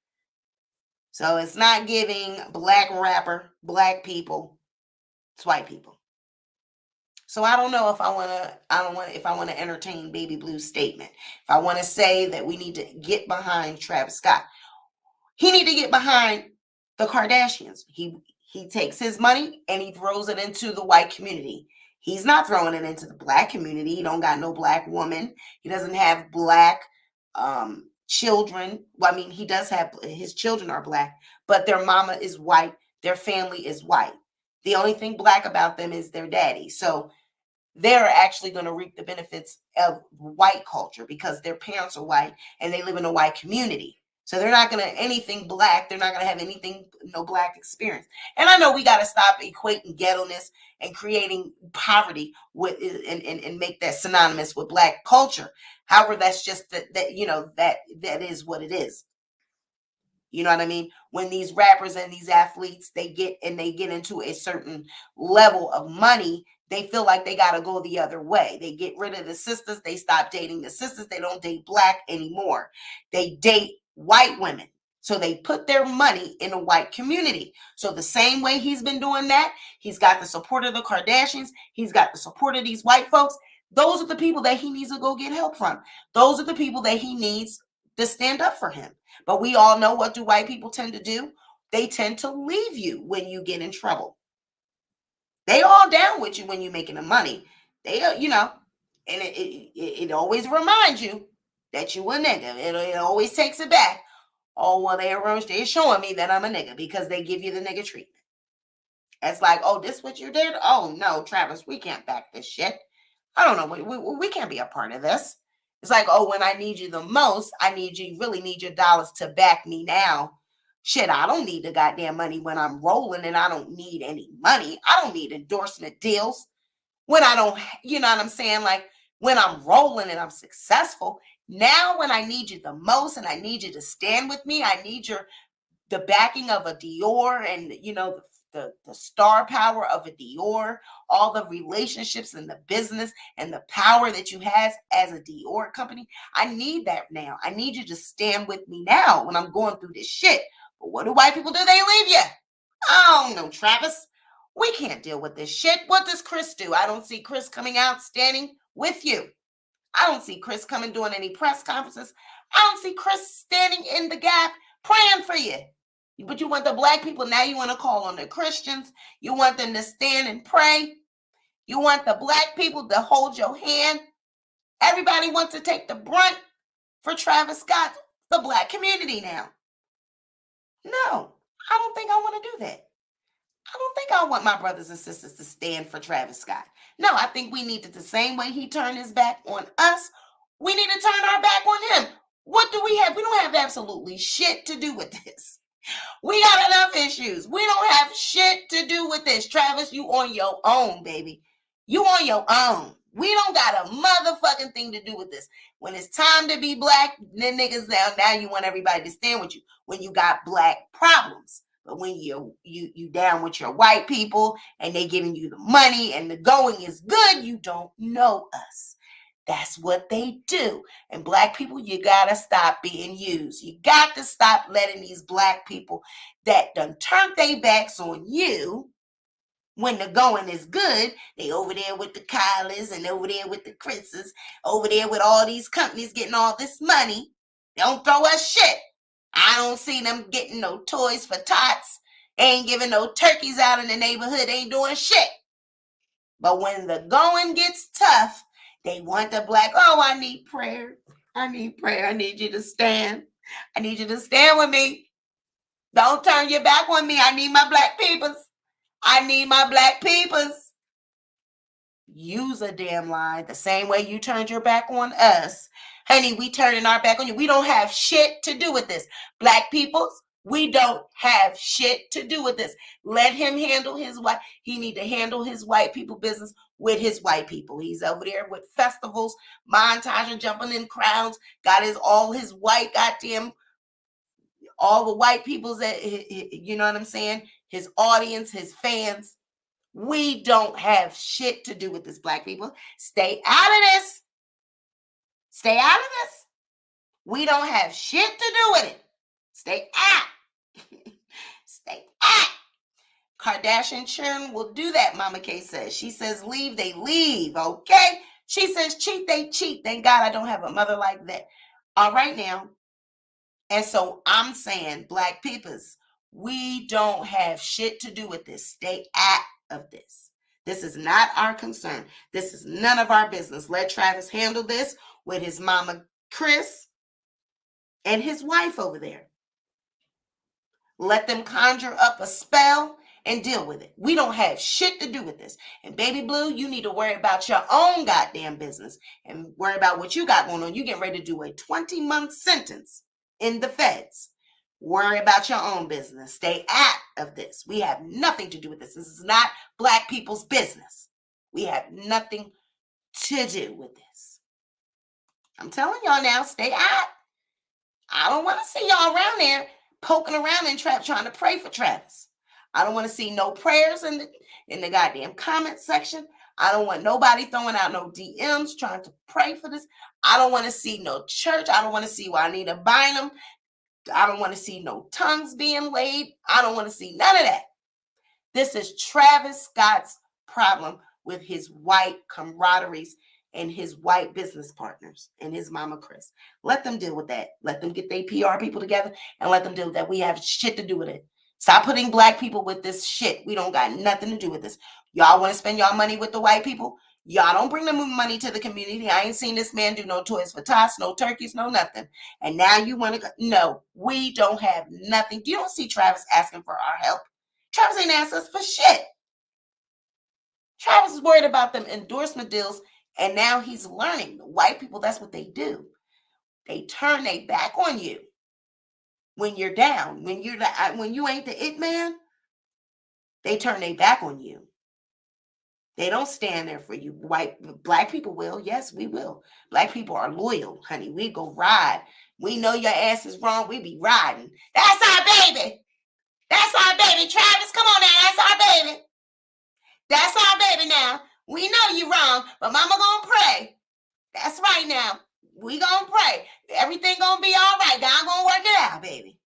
S1: So it's not giving black rapper, black people. It's white people. So I don't know if I want to entertain Baby Blue's statement. If I want to say that we need to get behind Travis Scott. He need to get behind the Kardashians. He takes his money and he throws it into the white community. He's not throwing it into the black community. He don't got no black woman. He doesn't have black children. Well, I mean, he does have, his children are black, but their mama is white. Their family is white. The only thing black about them is their daddy. So they're actually going to reap the benefits of white culture because their parents are white and they live in a white community. So they're not going to anything black. They're not going to have anything, no black experience. And I know we got to stop equating ghetto-ness and creating poverty with and make that synonymous with black culture. However, that's just that is what it is. You know what I mean? When these rappers and these athletes, they get into a certain level of money, they feel like they got to go the other way. They get rid of the sisters. They stop dating the sisters. They don't date black anymore. They date white women. So they put their money in a white community. So the same way he's been doing that, he's got the support of the Kardashians. He's got the support of these white folks. Those are the people that he needs to go get help from. Those are the people that he needs to stand up for him. But we all know, what do white people tend to do? They tend to leave you when you get in trouble. They all down with you when you're making the money. They, and it always reminds you that you a nigga. It always takes it back. Oh, well, they're showing me that I'm a nigga because they give you the nigga treatment. It's like, oh, this what you did? Oh, no, Travis, we can't back this shit. I don't know. We can't be a part of this. It's like, oh, when I need you the most, really need your dollars to back me now. Shit, I don't need the goddamn money when I'm rolling, and I don't need any money. I don't need endorsement deals. When I don't, you know what I'm saying? Like when I'm rolling and I'm successful, now when I need you the most and I need you to stand with me, I need the backing of a Dior and, the star power of a Dior, all the relationships and the business and the power that you have as a Dior company. I need that now. I need you to stand with me now when I'm going through this shit. But what do white people do? They leave you. I don't know, Travis. We can't deal with this shit. What does Chris do? I don't see Chris coming out standing with you. I don't see Chris coming doing any press conferences. I don't see Chris standing in the gap praying for you. But you want the black people, now you want to call on the Christians. You want them to stand and pray. You want the black people to hold your hand. Everybody wants to take the brunt for Travis Scott, the black community now. No, I don't think I want to do that. I don't think I want my brothers and sisters to stand for Travis Scott. No, I think we need to, the same way he turned his back on us, we need to turn our back on him. What do we have? We don't have absolutely shit to do with this. We got enough issues. We don't have shit to do with this. Travis, you on your own, baby. You on your own. We don't got a motherfucking thing to do with this. When it's time to be black, then niggas now you want everybody to stand with you when you got black problems. But when you down with your white people and they giving you the money and the going is good, you don't know us. That's what they do. And black people, you got to stop being used. You got to stop letting these black people that done turned their backs on you when the going is good. They over there with the Kylies and over there with the Chris's, over there with all these companies getting all this money. They don't throw us shit. I don't see them getting no toys for tots. Ain't giving no turkeys out in the neighborhood. Ain't doing shit. But when the going gets tough, they want the black, oh, I need prayer. I need prayer. I need you to stand. I need you to stand with me. Don't turn your back on me. I need my black peoples. I need my black peoples. Use a damn line the same way you turned your back on us. Honey, we turning our back on you. We don't have shit to do with this. Black peoples, we don't have shit to do with this. Let him handle his white. He need to handle his white people business with his white people. He's over there with festivals, montage and jumping in crowds. Got all his white goddamn, all the white people's that, you know what I'm saying? His audience, his fans. We don't have shit to do with this, black people. Stay out of this. Stay out of this. We don't have shit to do with it. Stay out. Stay out. Kardashian children will do that, Mama K says. She says leave, they leave, okay? She says cheat, they cheat. Thank God I don't have a mother like that. All right now. And so I'm saying, black peoples, we don't have shit to do with this. Stay out of this. This is not our concern. This is none of our business. Let Travis handle this with his mama, Chris, and his wife over there. Let them conjure up a spell and deal with it. We don't have shit to do with this. And Baby Blue, you need to worry about your own goddamn business and worry about what you got going on. You getting ready to do a 20-month sentence in the feds. Worry about your own business. Stay out of this. We have nothing to do with this. This is not black people's business. We have nothing to do with this. I'm telling y'all now, stay out. I don't want to see y'all around there poking around and trying to pray for Travis. I don't want to see no prayers in the goddamn comment section. I don't want nobody throwing out no DMs trying to pray for this. I don't want to see no church. I don't want to see Juanita Bynum. I don't want to see no tongues being laid. I don't want to see none of that. This is Travis Scott's problem with his white camaraderies and his white business partners and his mama Chris. Let them deal with that. Let them get their PR people together and let them deal with that. We have shit to do with it. Stop putting black people with this shit. We don't got nothing to do with this. Y'all want to spend y'all money with the white people? Y'all don't bring the money to the community. I ain't seen this man do no toys for tots, no turkeys, no nothing. And now you want to go? No, we don't have nothing. You don't see Travis asking for our help. Travis ain't asked us for shit. Travis is worried about them endorsement deals, and now he's learning. The white people, that's what they do. They turn their back on you when you're down. When you ain't the it man, they turn their back on you. They don't stand there for you. Black people will. Yes, we will. Black people are loyal, honey. We go ride. We know your ass is wrong. We be riding. That's our baby. That's our baby. Travis, come on now. That's our baby. That's our baby now. We know you wrong, but mama gonna pray. That's right now. We gonna pray. Everything gonna be all right. God gonna work it out, baby.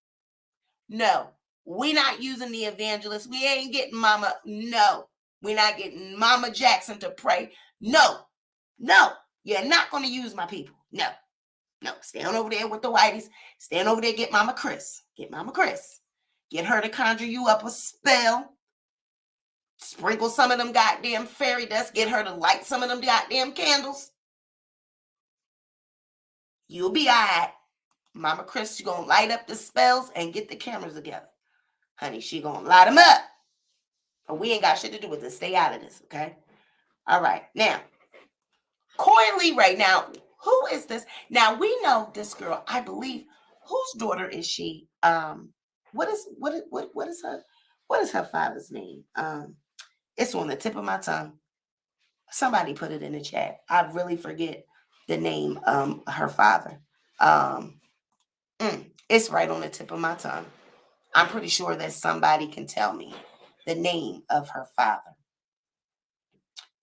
S1: No, we not using the evangelist. We ain't getting mama. No. We're not getting Mama Jackson to pray. No. You're not going to use my people. No. Stand over there with the whiteys. Stand over there, get Mama Chris. Get her to conjure you up a spell. Sprinkle some of them goddamn fairy dust. Get her to light some of them goddamn candles. You'll be all right. Mama Chris, she going to light up the spells and get the cameras together. Honey, she going to light them up. But we ain't got shit to do with this. Stay out of this, okay? All right. Now, Coily Ray. Now, who is this? Now, we know this girl, I believe. Whose daughter is she? What is her father's name? It's on the tip of my tongue. Somebody put it in the chat. I really forget the name her father. It's right on the tip of my tongue. I'm pretty sure that somebody can tell me the name of her father.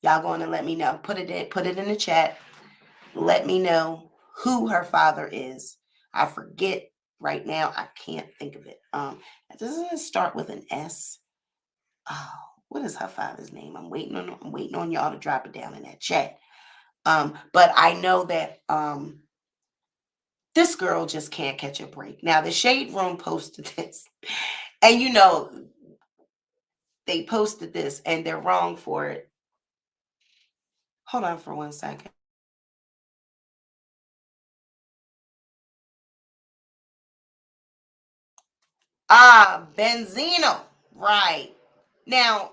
S1: Y'all going to let me know. Put it in the chat. Let me know who her father is. I forget right now. I can't think of it. Doesn't it start with an S? Oh, what is her father's name? I'm waiting on y'all to drop it down in that chat. But I know that this girl just can't catch a break. Now, the Shade Room posted this. And you know, they posted this and they're wrong for it. Hold on for 1 second. Benzino. Right. Now,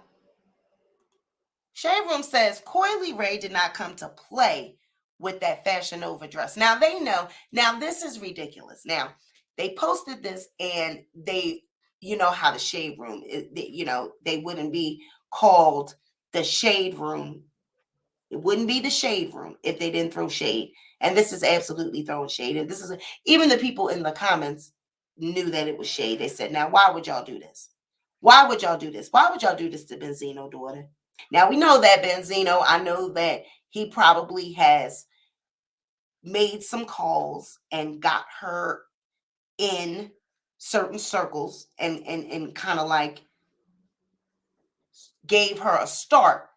S1: Shade Room says Coily Ray did not come to play with that Fashion Nova dress. Now, they know. Now, this is ridiculous. Now, they posted this and they, you know how the Shade Room, they wouldn't be called the Shade Room. It wouldn't be the Shade Room if they didn't throw shade. And this is absolutely throwing shade. And this is, even the people in the comments knew that it was shade. They said, now, why would y'all do this? Why would y'all do this? Why would y'all do this to Benzino, daughter? Now, we know that Benzino, I know that he probably has made some calls and got her in certain circles and kind of like gave her a start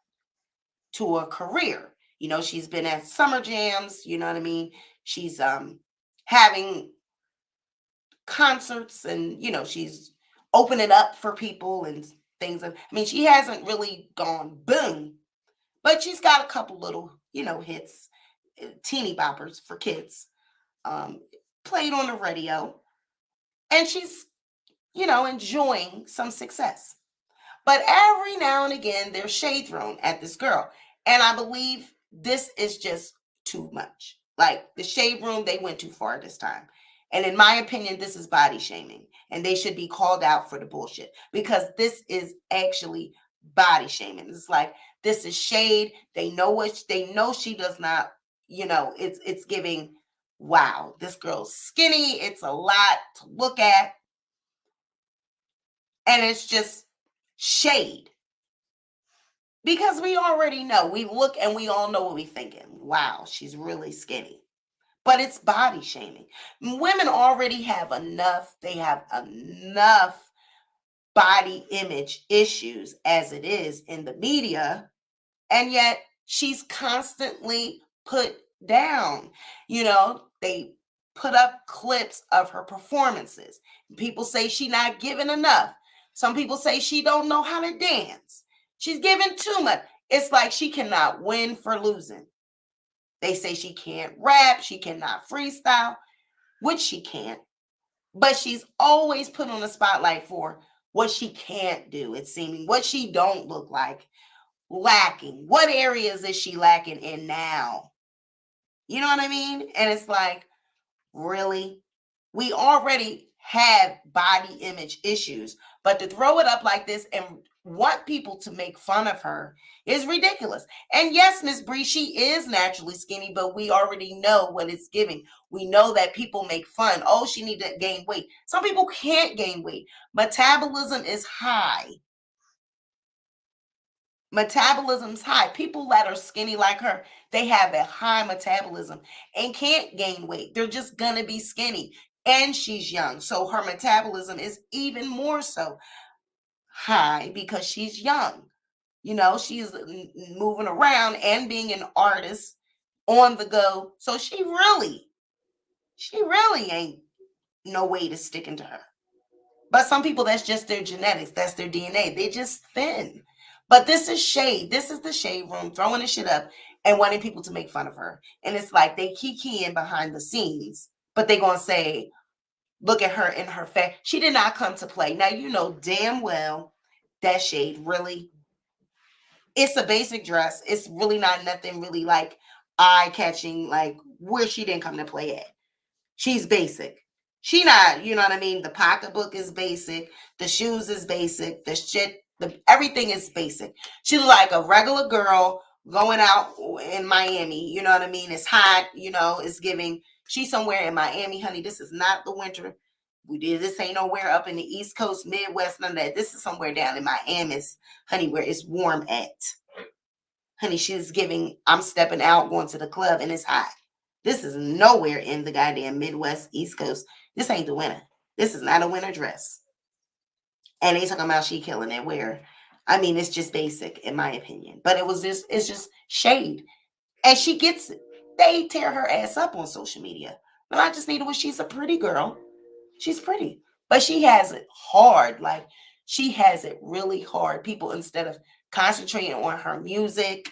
S1: to a career. You know, she's been at summer jams, you know what I mean? She's having concerts and, you know, she's opening up for people and things. I mean, she hasn't really gone boom, but she's got a couple little, you know, hits, teeny boppers for kids, played on the radio, and she's, you know, enjoying some success. But every now and again, there's shade thrown at this girl. And I believe this is just too much. Like, the Shade Room, they went too far this time. And in my opinion, this is body shaming. And they should be called out for the bullshit. Because this is actually body shaming. It's like, this is shade. They know she does not, you know, it's giving, wow, this girl's skinny. It's a lot to look at. And it's just shade. Because we already know. We look and we all know what we're thinking. Wow, she's really skinny. But it's body shaming. Women already have enough. They have enough body image issues as it is in the media. And yet she's constantly put down. You know, they put up clips of her performances. People say she's not giving enough. Some people say she don't know how to dance. She's giving too much. It's like she cannot win for losing. They say she can't rap. She cannot freestyle, which she can't. But she's always put on the spotlight for what she can't do. It's seeming what she don't look like, lacking. What areas is she lacking in now? You know what I mean? And it's like, really? We already have body image issues, but to throw it up like this and want people to make fun of her is ridiculous. And yes, Miss Bree, she is naturally skinny, but we already know what it's giving. We know that people make fun. Oh, she needs to gain weight. Some people can't gain weight. Metabolism is high. Metabolism's high. People that are skinny like her, they have a high metabolism and can't gain weight. They're just gonna be skinny. And she's young, so her metabolism is even more so high because she's young. You know, she's moving around and being an artist. on the go. So she really ain't no way to stick into her. But some people, that's just their genetics. That's their DNA. They just thin. But this is shade. This is the shade room, throwing the shit up and wanting people to make fun of her. And it's like they keying behind the scenes, but they going to say, look at her in her face. She did not come to play. Now, you know damn well that shade really, it's a basic dress. It's really not nothing really like eye-catching, like where she didn't come to play at. She's basic. She not, you know what I mean? The pocketbook is basic. The shoes is basic. The shit, everything is basic. She look like a regular girl going out in Miami. You know what I mean? It's hot, you know, it's giving. She's somewhere in Miami, honey. This is not the winter. This ain't nowhere up in the East Coast, Midwest, none of that. This is somewhere down in Miami, honey, where it's warm at. Honey, she's giving, I'm stepping out, going to the club, and it's hot. This is nowhere in the goddamn Midwest, East Coast. This ain't the winter. This is not a winter dress. And they talking about she killing it where, I mean, it's just basic in my opinion. But it's just shade. And she gets it. They tear her ass up on social media. But I just need to wish she's a pretty girl. She's pretty. But she has it hard. Like, she has it really hard. People, instead of concentrating on her music,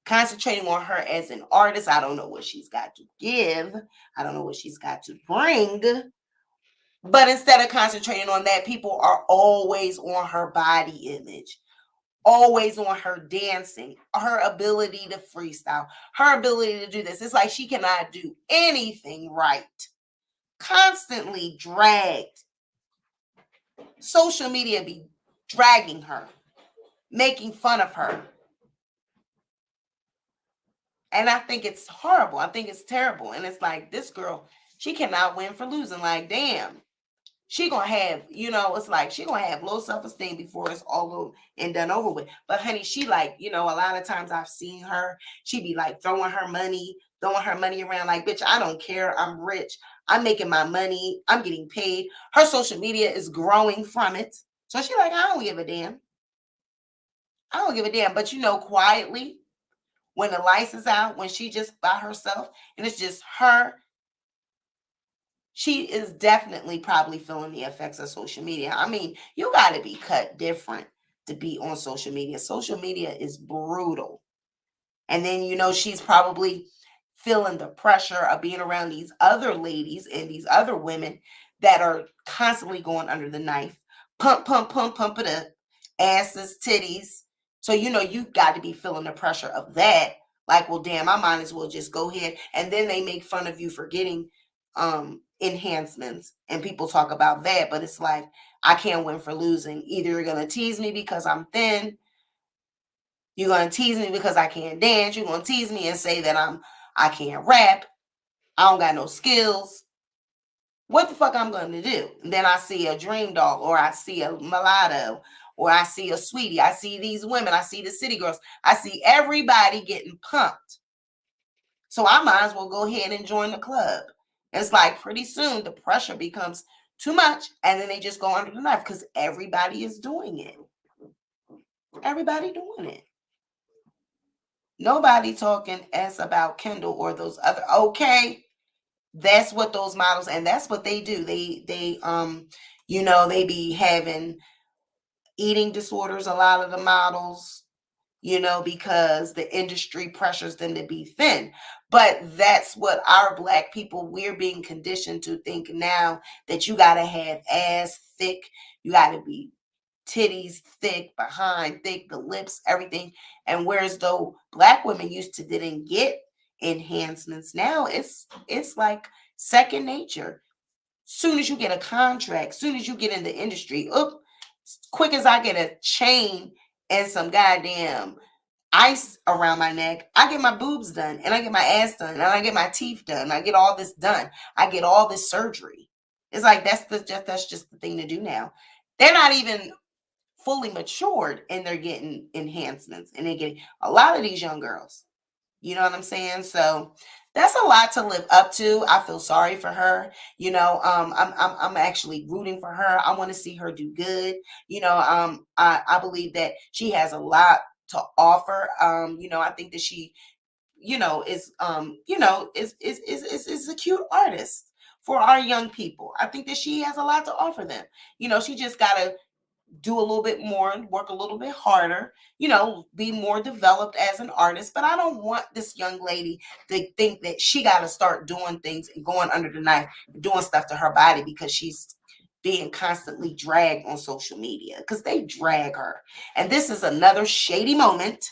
S1: concentrating on her as an artist. I don't know what she's got to give. I don't know what she's got to bring. But instead of concentrating on that, people are always on her body image, always on her dancing, her ability to freestyle, her ability to do this. It's like she cannot do anything right. Constantly dragged. Social media be dragging her, making fun of her. And I think it's horrible. I think it's terrible. And it's like, this girl, she cannot win for losing. Like, damn. She gonna have, you know, it's like she gonna have low self-esteem before it's all over and done over with. But honey, she like, you know, a lot of times I've seen her, she be like throwing her money around like, bitch, I don't care. I'm rich. I'm making my money. I'm getting paid. Her social media is growing from it. So she like, I don't give a damn. I don't give a damn. But you know, quietly, when the lights is out, when she just by herself and it's just her, she is definitely probably feeling the effects of social media. I mean, you got to be cut different to be on social media. Social media is brutal. And then, you know, she's probably feeling the pressure of being around these other ladies and these other women that are constantly going under the knife. Pump it up. Asses, titties. So, you know, you got to be feeling the pressure of that. Like, well, damn, I might as well just go ahead. And then they make fun of you for getting enhancements. And people talk about that. But it's like, I can't win for losing. Either you're going to tease me because I'm thin. You're going to tease me because I can't dance. You're going to tease me and say that I can't rap. I don't got no skills. What the fuck I'm going to do? And then I see a dream dog, or I see a mulatto, or I see a sweetie. I see these women. I see the city girls. I see everybody getting pumped. So I might as well go ahead and join the club. It's like pretty soon the pressure becomes too much, and then they just go under the knife because everybody is doing it. Everybody doing it. Nobody talking as about Kendall or those other. Okay, that's what those models, and that's what they do. They you know, they be having eating disorders, a lot of the models, you know, because the industry pressures them to be thin. But that's what our Black people, we're being conditioned to think now, that you got to have ass thick, you got to be titties thick, behind thick, the lips, everything. And whereas though Black women used to didn't get enhancements, now it's like second nature. Soon as you get a contract, soon as you get in the industry, quick as I get a chain and some goddamn ice around my neck, I get my boobs done, and I get my ass done, and I get my teeth done. I get all this done. I get all this surgery. It's like that's just the thing to do now. They're not even fully matured, and they're getting enhancements, and they're getting a lot of these young girls. You know what I'm saying? So that's a lot to live up to. I feel sorry for her. You know, I'm actually rooting for her. I want to see her do good. You know, I believe that she has a lot to offer. You know, I think that she is a cute artist for our young people. I think that she has a lot to offer them. She just gotta do a little bit more and work a little bit harder, be more developed as an artist. But I don't want this young lady to think that she got to start doing things and going under the knife, doing stuff to her body because she's being constantly dragged on social media, because they drag her. And this is another shady moment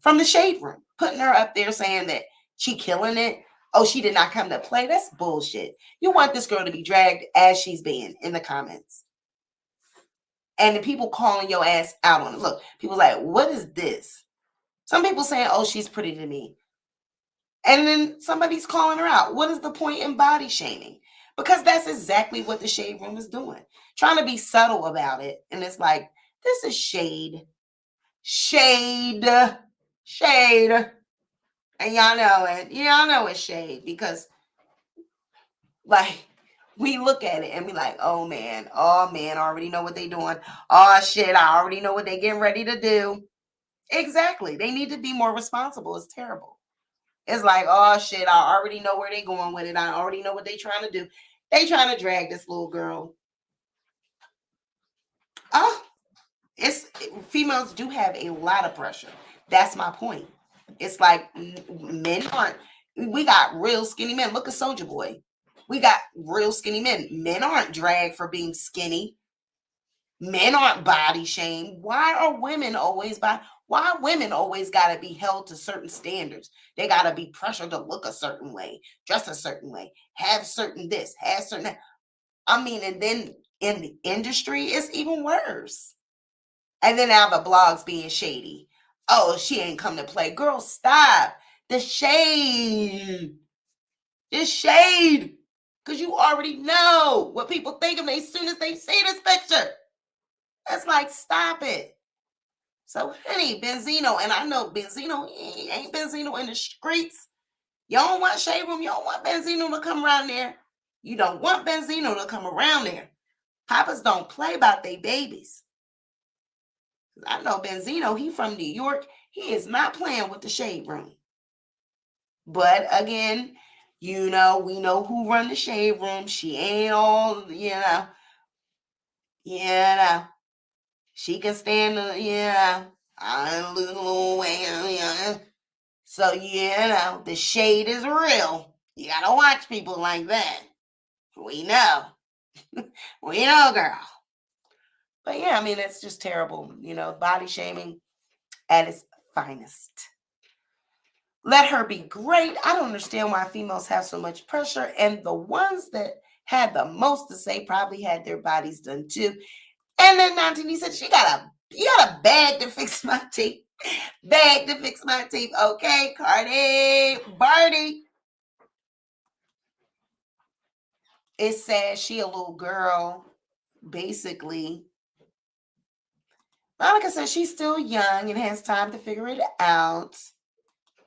S1: from the Shade Room, putting her up there saying that she killing it. Oh, she did not come to play. That's bullshit. You want this girl to be dragged as she's being in the comments. And the people calling your ass out on it. Look, people like, what is this? Some people saying, oh, she's pretty to me. And then somebody's calling her out. What is the point in body shaming? Because that's exactly what the Shade Room is doing. Trying to be subtle about it. And it's like, this is shade. Shade. Shade. And y'all know it. Y'all know it's shade. Because, like, we look at it and be like, oh man, I already know what they're doing. Oh shit, I already know what they're getting ready to do. Exactly. They need to be more responsible. It's terrible. It's like, oh shit, I already know where they're going with it. I already know what they're trying to do. They trying to drag this little girl. Females do have a lot of pressure. That's my point. It's like men aren't. We got real skinny men. Look at Soulja Boy. We got real skinny men. Men aren't dragged for being skinny. Men aren't body shamed. Why women always got to be held to certain standards? They got to be pressured to look a certain way, dress a certain way, have certain this, have certain that. I mean, and then in the industry, it's even worse. And then now the blogs being shady. Oh, she ain't come to play. Girl, stop. The shade. It's shade. Because you already know what people think of me as soon as they see this picture. That's like, stop it. So, honey, Benzino, and I know Benzino, ain't Benzino in the streets. You don't want Shade Room. You don't want Benzino to come around there. You don't want Benzino to come around there. Papas don't play about their babies. I know Benzino, he from New York. He is not playing with the Shade Room. But again, we know who run the Shade Room. She ain't all, she can stand a little way, so, the shade is real. You gotta watch people like that. We know. We know, girl. But yeah, I mean, it's just terrible. Body shaming at its finest. Let her be great. I don't understand why females have so much pressure. And the ones that had the most to say probably had their bodies done too. And then Nantini said, you got a bag to fix my teeth. Bag to fix my teeth. Okay, Cardi, Barty. It says she a little girl, basically. Monica says she's still young and has time to figure it out.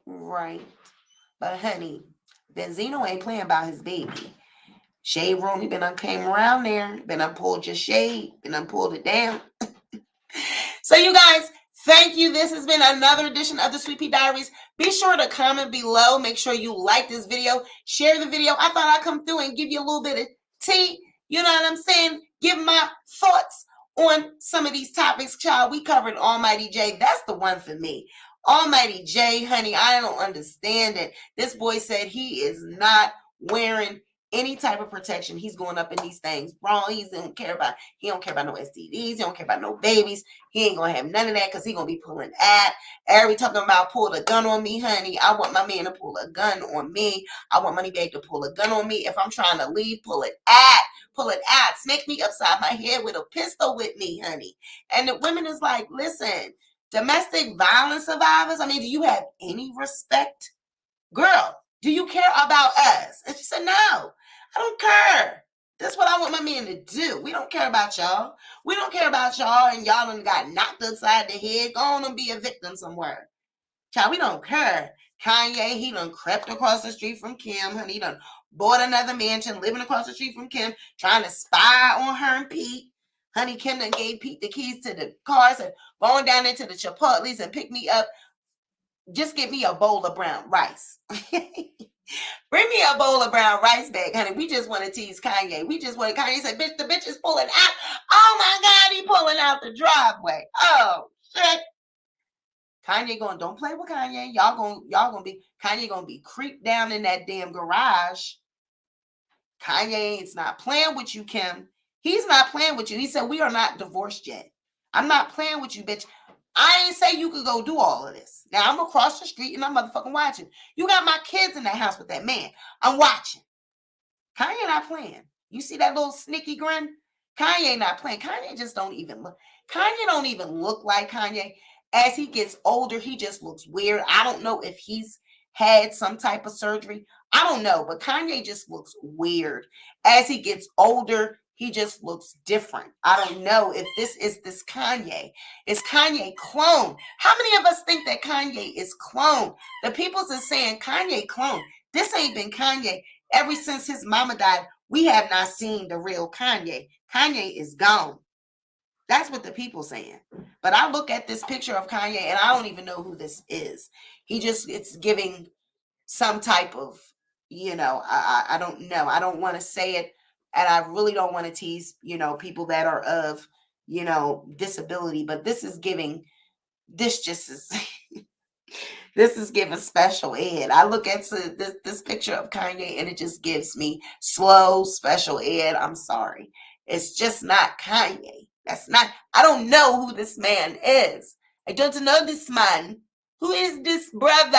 S1: Right. But honey, Benzino ain't playing about his baby. Shade Room, he been came around there, been pulled your shade, been pulled it down. So you guys, thank you. This has been another edition of the Sweet Pea Diaries. Be sure to comment below. Make sure you like this video. Share the video. I thought I'd come through and give you a little bit of tea. You know what I'm saying? Give my thoughts on some of these topics, child. We covered Almighty J. That's the one for me. Almighty J, honey, I don't understand it. This boy said he is not wearing any type of protection. He's going up in these things wrong. He don't care about no STDs. He don't care about no babies. He ain't gonna have none of that because he gonna be pulling at. Every talking about pull a gun on me, honey. I want my man to pull a gun on me. I want Moneybag to pull a gun on me. If I'm trying to leave, pull it at. Smack me upside my head with a pistol with me, honey. And the women is like, listen, domestic violence survivors, I mean, do you have any respect? Girl, do you care about us? And she said, no, I don't care. That's what I want my men to do. We don't care about y'all. We don't care about y'all, and y'all done got knocked upside the head. Go on and be a victim somewhere. Child, we don't care. Kanye, he done crept across the street from Kim, honey. He done bought another mansion, living across the street from Kim, trying to spy on her and Pete. Honey, Kim done gave Pete the keys to the cars and going down into the Chipotle's and pick me up just get me a bowl of brown rice. Bring me a bowl of brown rice back, honey. We just want to tease Kanye. We just want Kanye to say, bitch, the bitch is pulling out. Oh my God, he pulling out the driveway. Oh shit. Kanye going, don't play with Kanye. Y'all gonna be, Kanye gonna be creeped down in that damn garage. Kanye is not playing with you, Kim. He's not playing with you. He said, we are not divorced yet. I'm not playing with you, bitch. I ain't say you could go do all of this. Now I'm across the street and I'm motherfucking watching. You got my kids in that house with that man. I'm watching. Kanye not playing. You see that little sneaky grin? Kanye not playing. Kanye just don't even look. Kanye don't even look like Kanye. As he gets older, he just looks weird. I don't know if he's had some type of surgery. I don't know, but Kanye just looks weird. As he gets older, he just looks different. I don't know if this is this Kanye. Is Kanye clone? How many of us think that Kanye is clone? The people's are saying Kanye clone. This ain't been Kanye. Ever since his mama died, we have not seen the real Kanye. Kanye is gone. That's what the people saying. But I look at this picture of Kanye and I don't even know who this is. It's giving some type of, I don't know. I don't want to say it. And I really don't want to tease, people that are of, disability. But this is giving, this is giving special ed. I look at this picture of Kanye and it just gives me slow special ed. I'm sorry. It's just not Kanye. I don't know who this man is. I don't know this man. Who is this brother?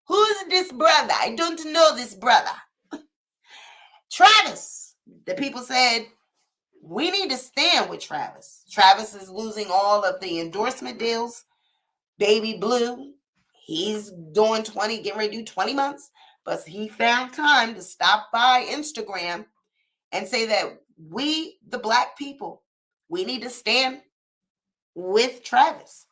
S1: Who is this brother? I don't know this brother. Travis. The people said, we need to stand with Travis. Travis is losing all of the endorsement deals. Baby Blue, he's doing getting ready to do 20 months. But he found time to stop by Instagram and say that we, the Black people, we need to stand with Travis.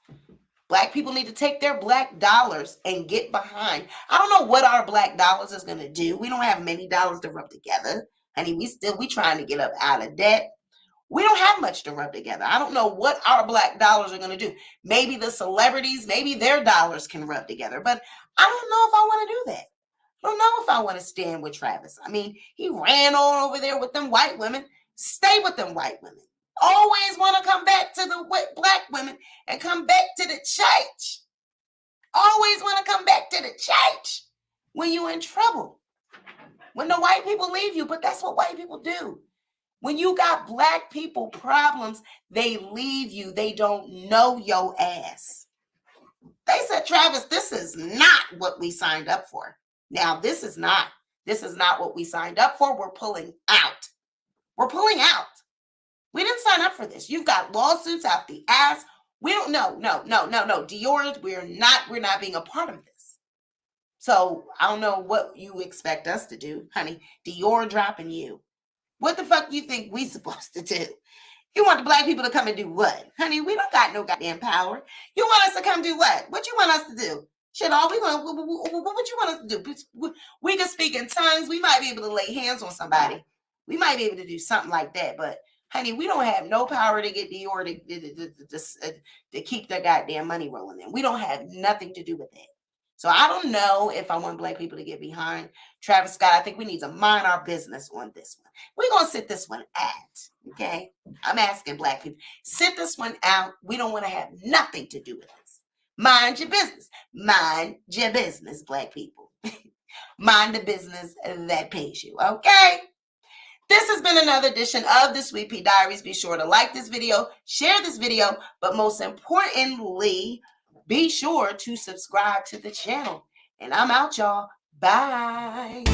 S1: Black people need to take their Black dollars and get behind. I don't know what our Black dollars is going to do. We don't have many dollars to rub together. Honey, we trying to get up out of debt. We don't have much to rub together. I don't know what our Black dollars are going to do. Maybe the celebrities, maybe their dollars can rub together. But I don't know if I want to do that. I don't know if I want to stand with Travis. I mean, he ran on over there with them white women. Stay with them white women. Always want to come back to the Black women and come back to the church. Always want to come back to the church when you're in trouble. When the white people leave you, but that's what white people do. When you got Black people problems, they leave you. They don't know your ass. They said, Travis, this is not what we signed up for. Now, this is not what we signed up for. We're pulling out. We're pulling out. We didn't sign up for this. You've got lawsuits out the ass. We don't know. No. Dior, we're not being a part of this. So I don't know what you expect us to do, honey. Dior dropping you. What the fuck you think we supposed to do? You want the Black people to come and do what? Honey, we don't got no goddamn power. You want us to come do what? What you want us to do? Shit, what you want us to do? We can speak in tongues. We might be able to lay hands on somebody. We might be able to do something like that. But honey, we don't have no power to get Dior to keep their goddamn money rolling in. We don't have nothing to do with that. So I don't know if I want Black people to get behind Travis Scott. I think we need to mind our business on this one. We're going to sit this one out, okay? I'm asking Black people, sit this one out. We don't want to have nothing to do with this. Mind your business. Mind your business, Black people. Mind the business that pays you, okay? This has been another edition of the Sweet Pea Diaries. Be sure to like this video, share this video, but most importantly, be sure to subscribe to the channel. And I'm out, y'all. Bye.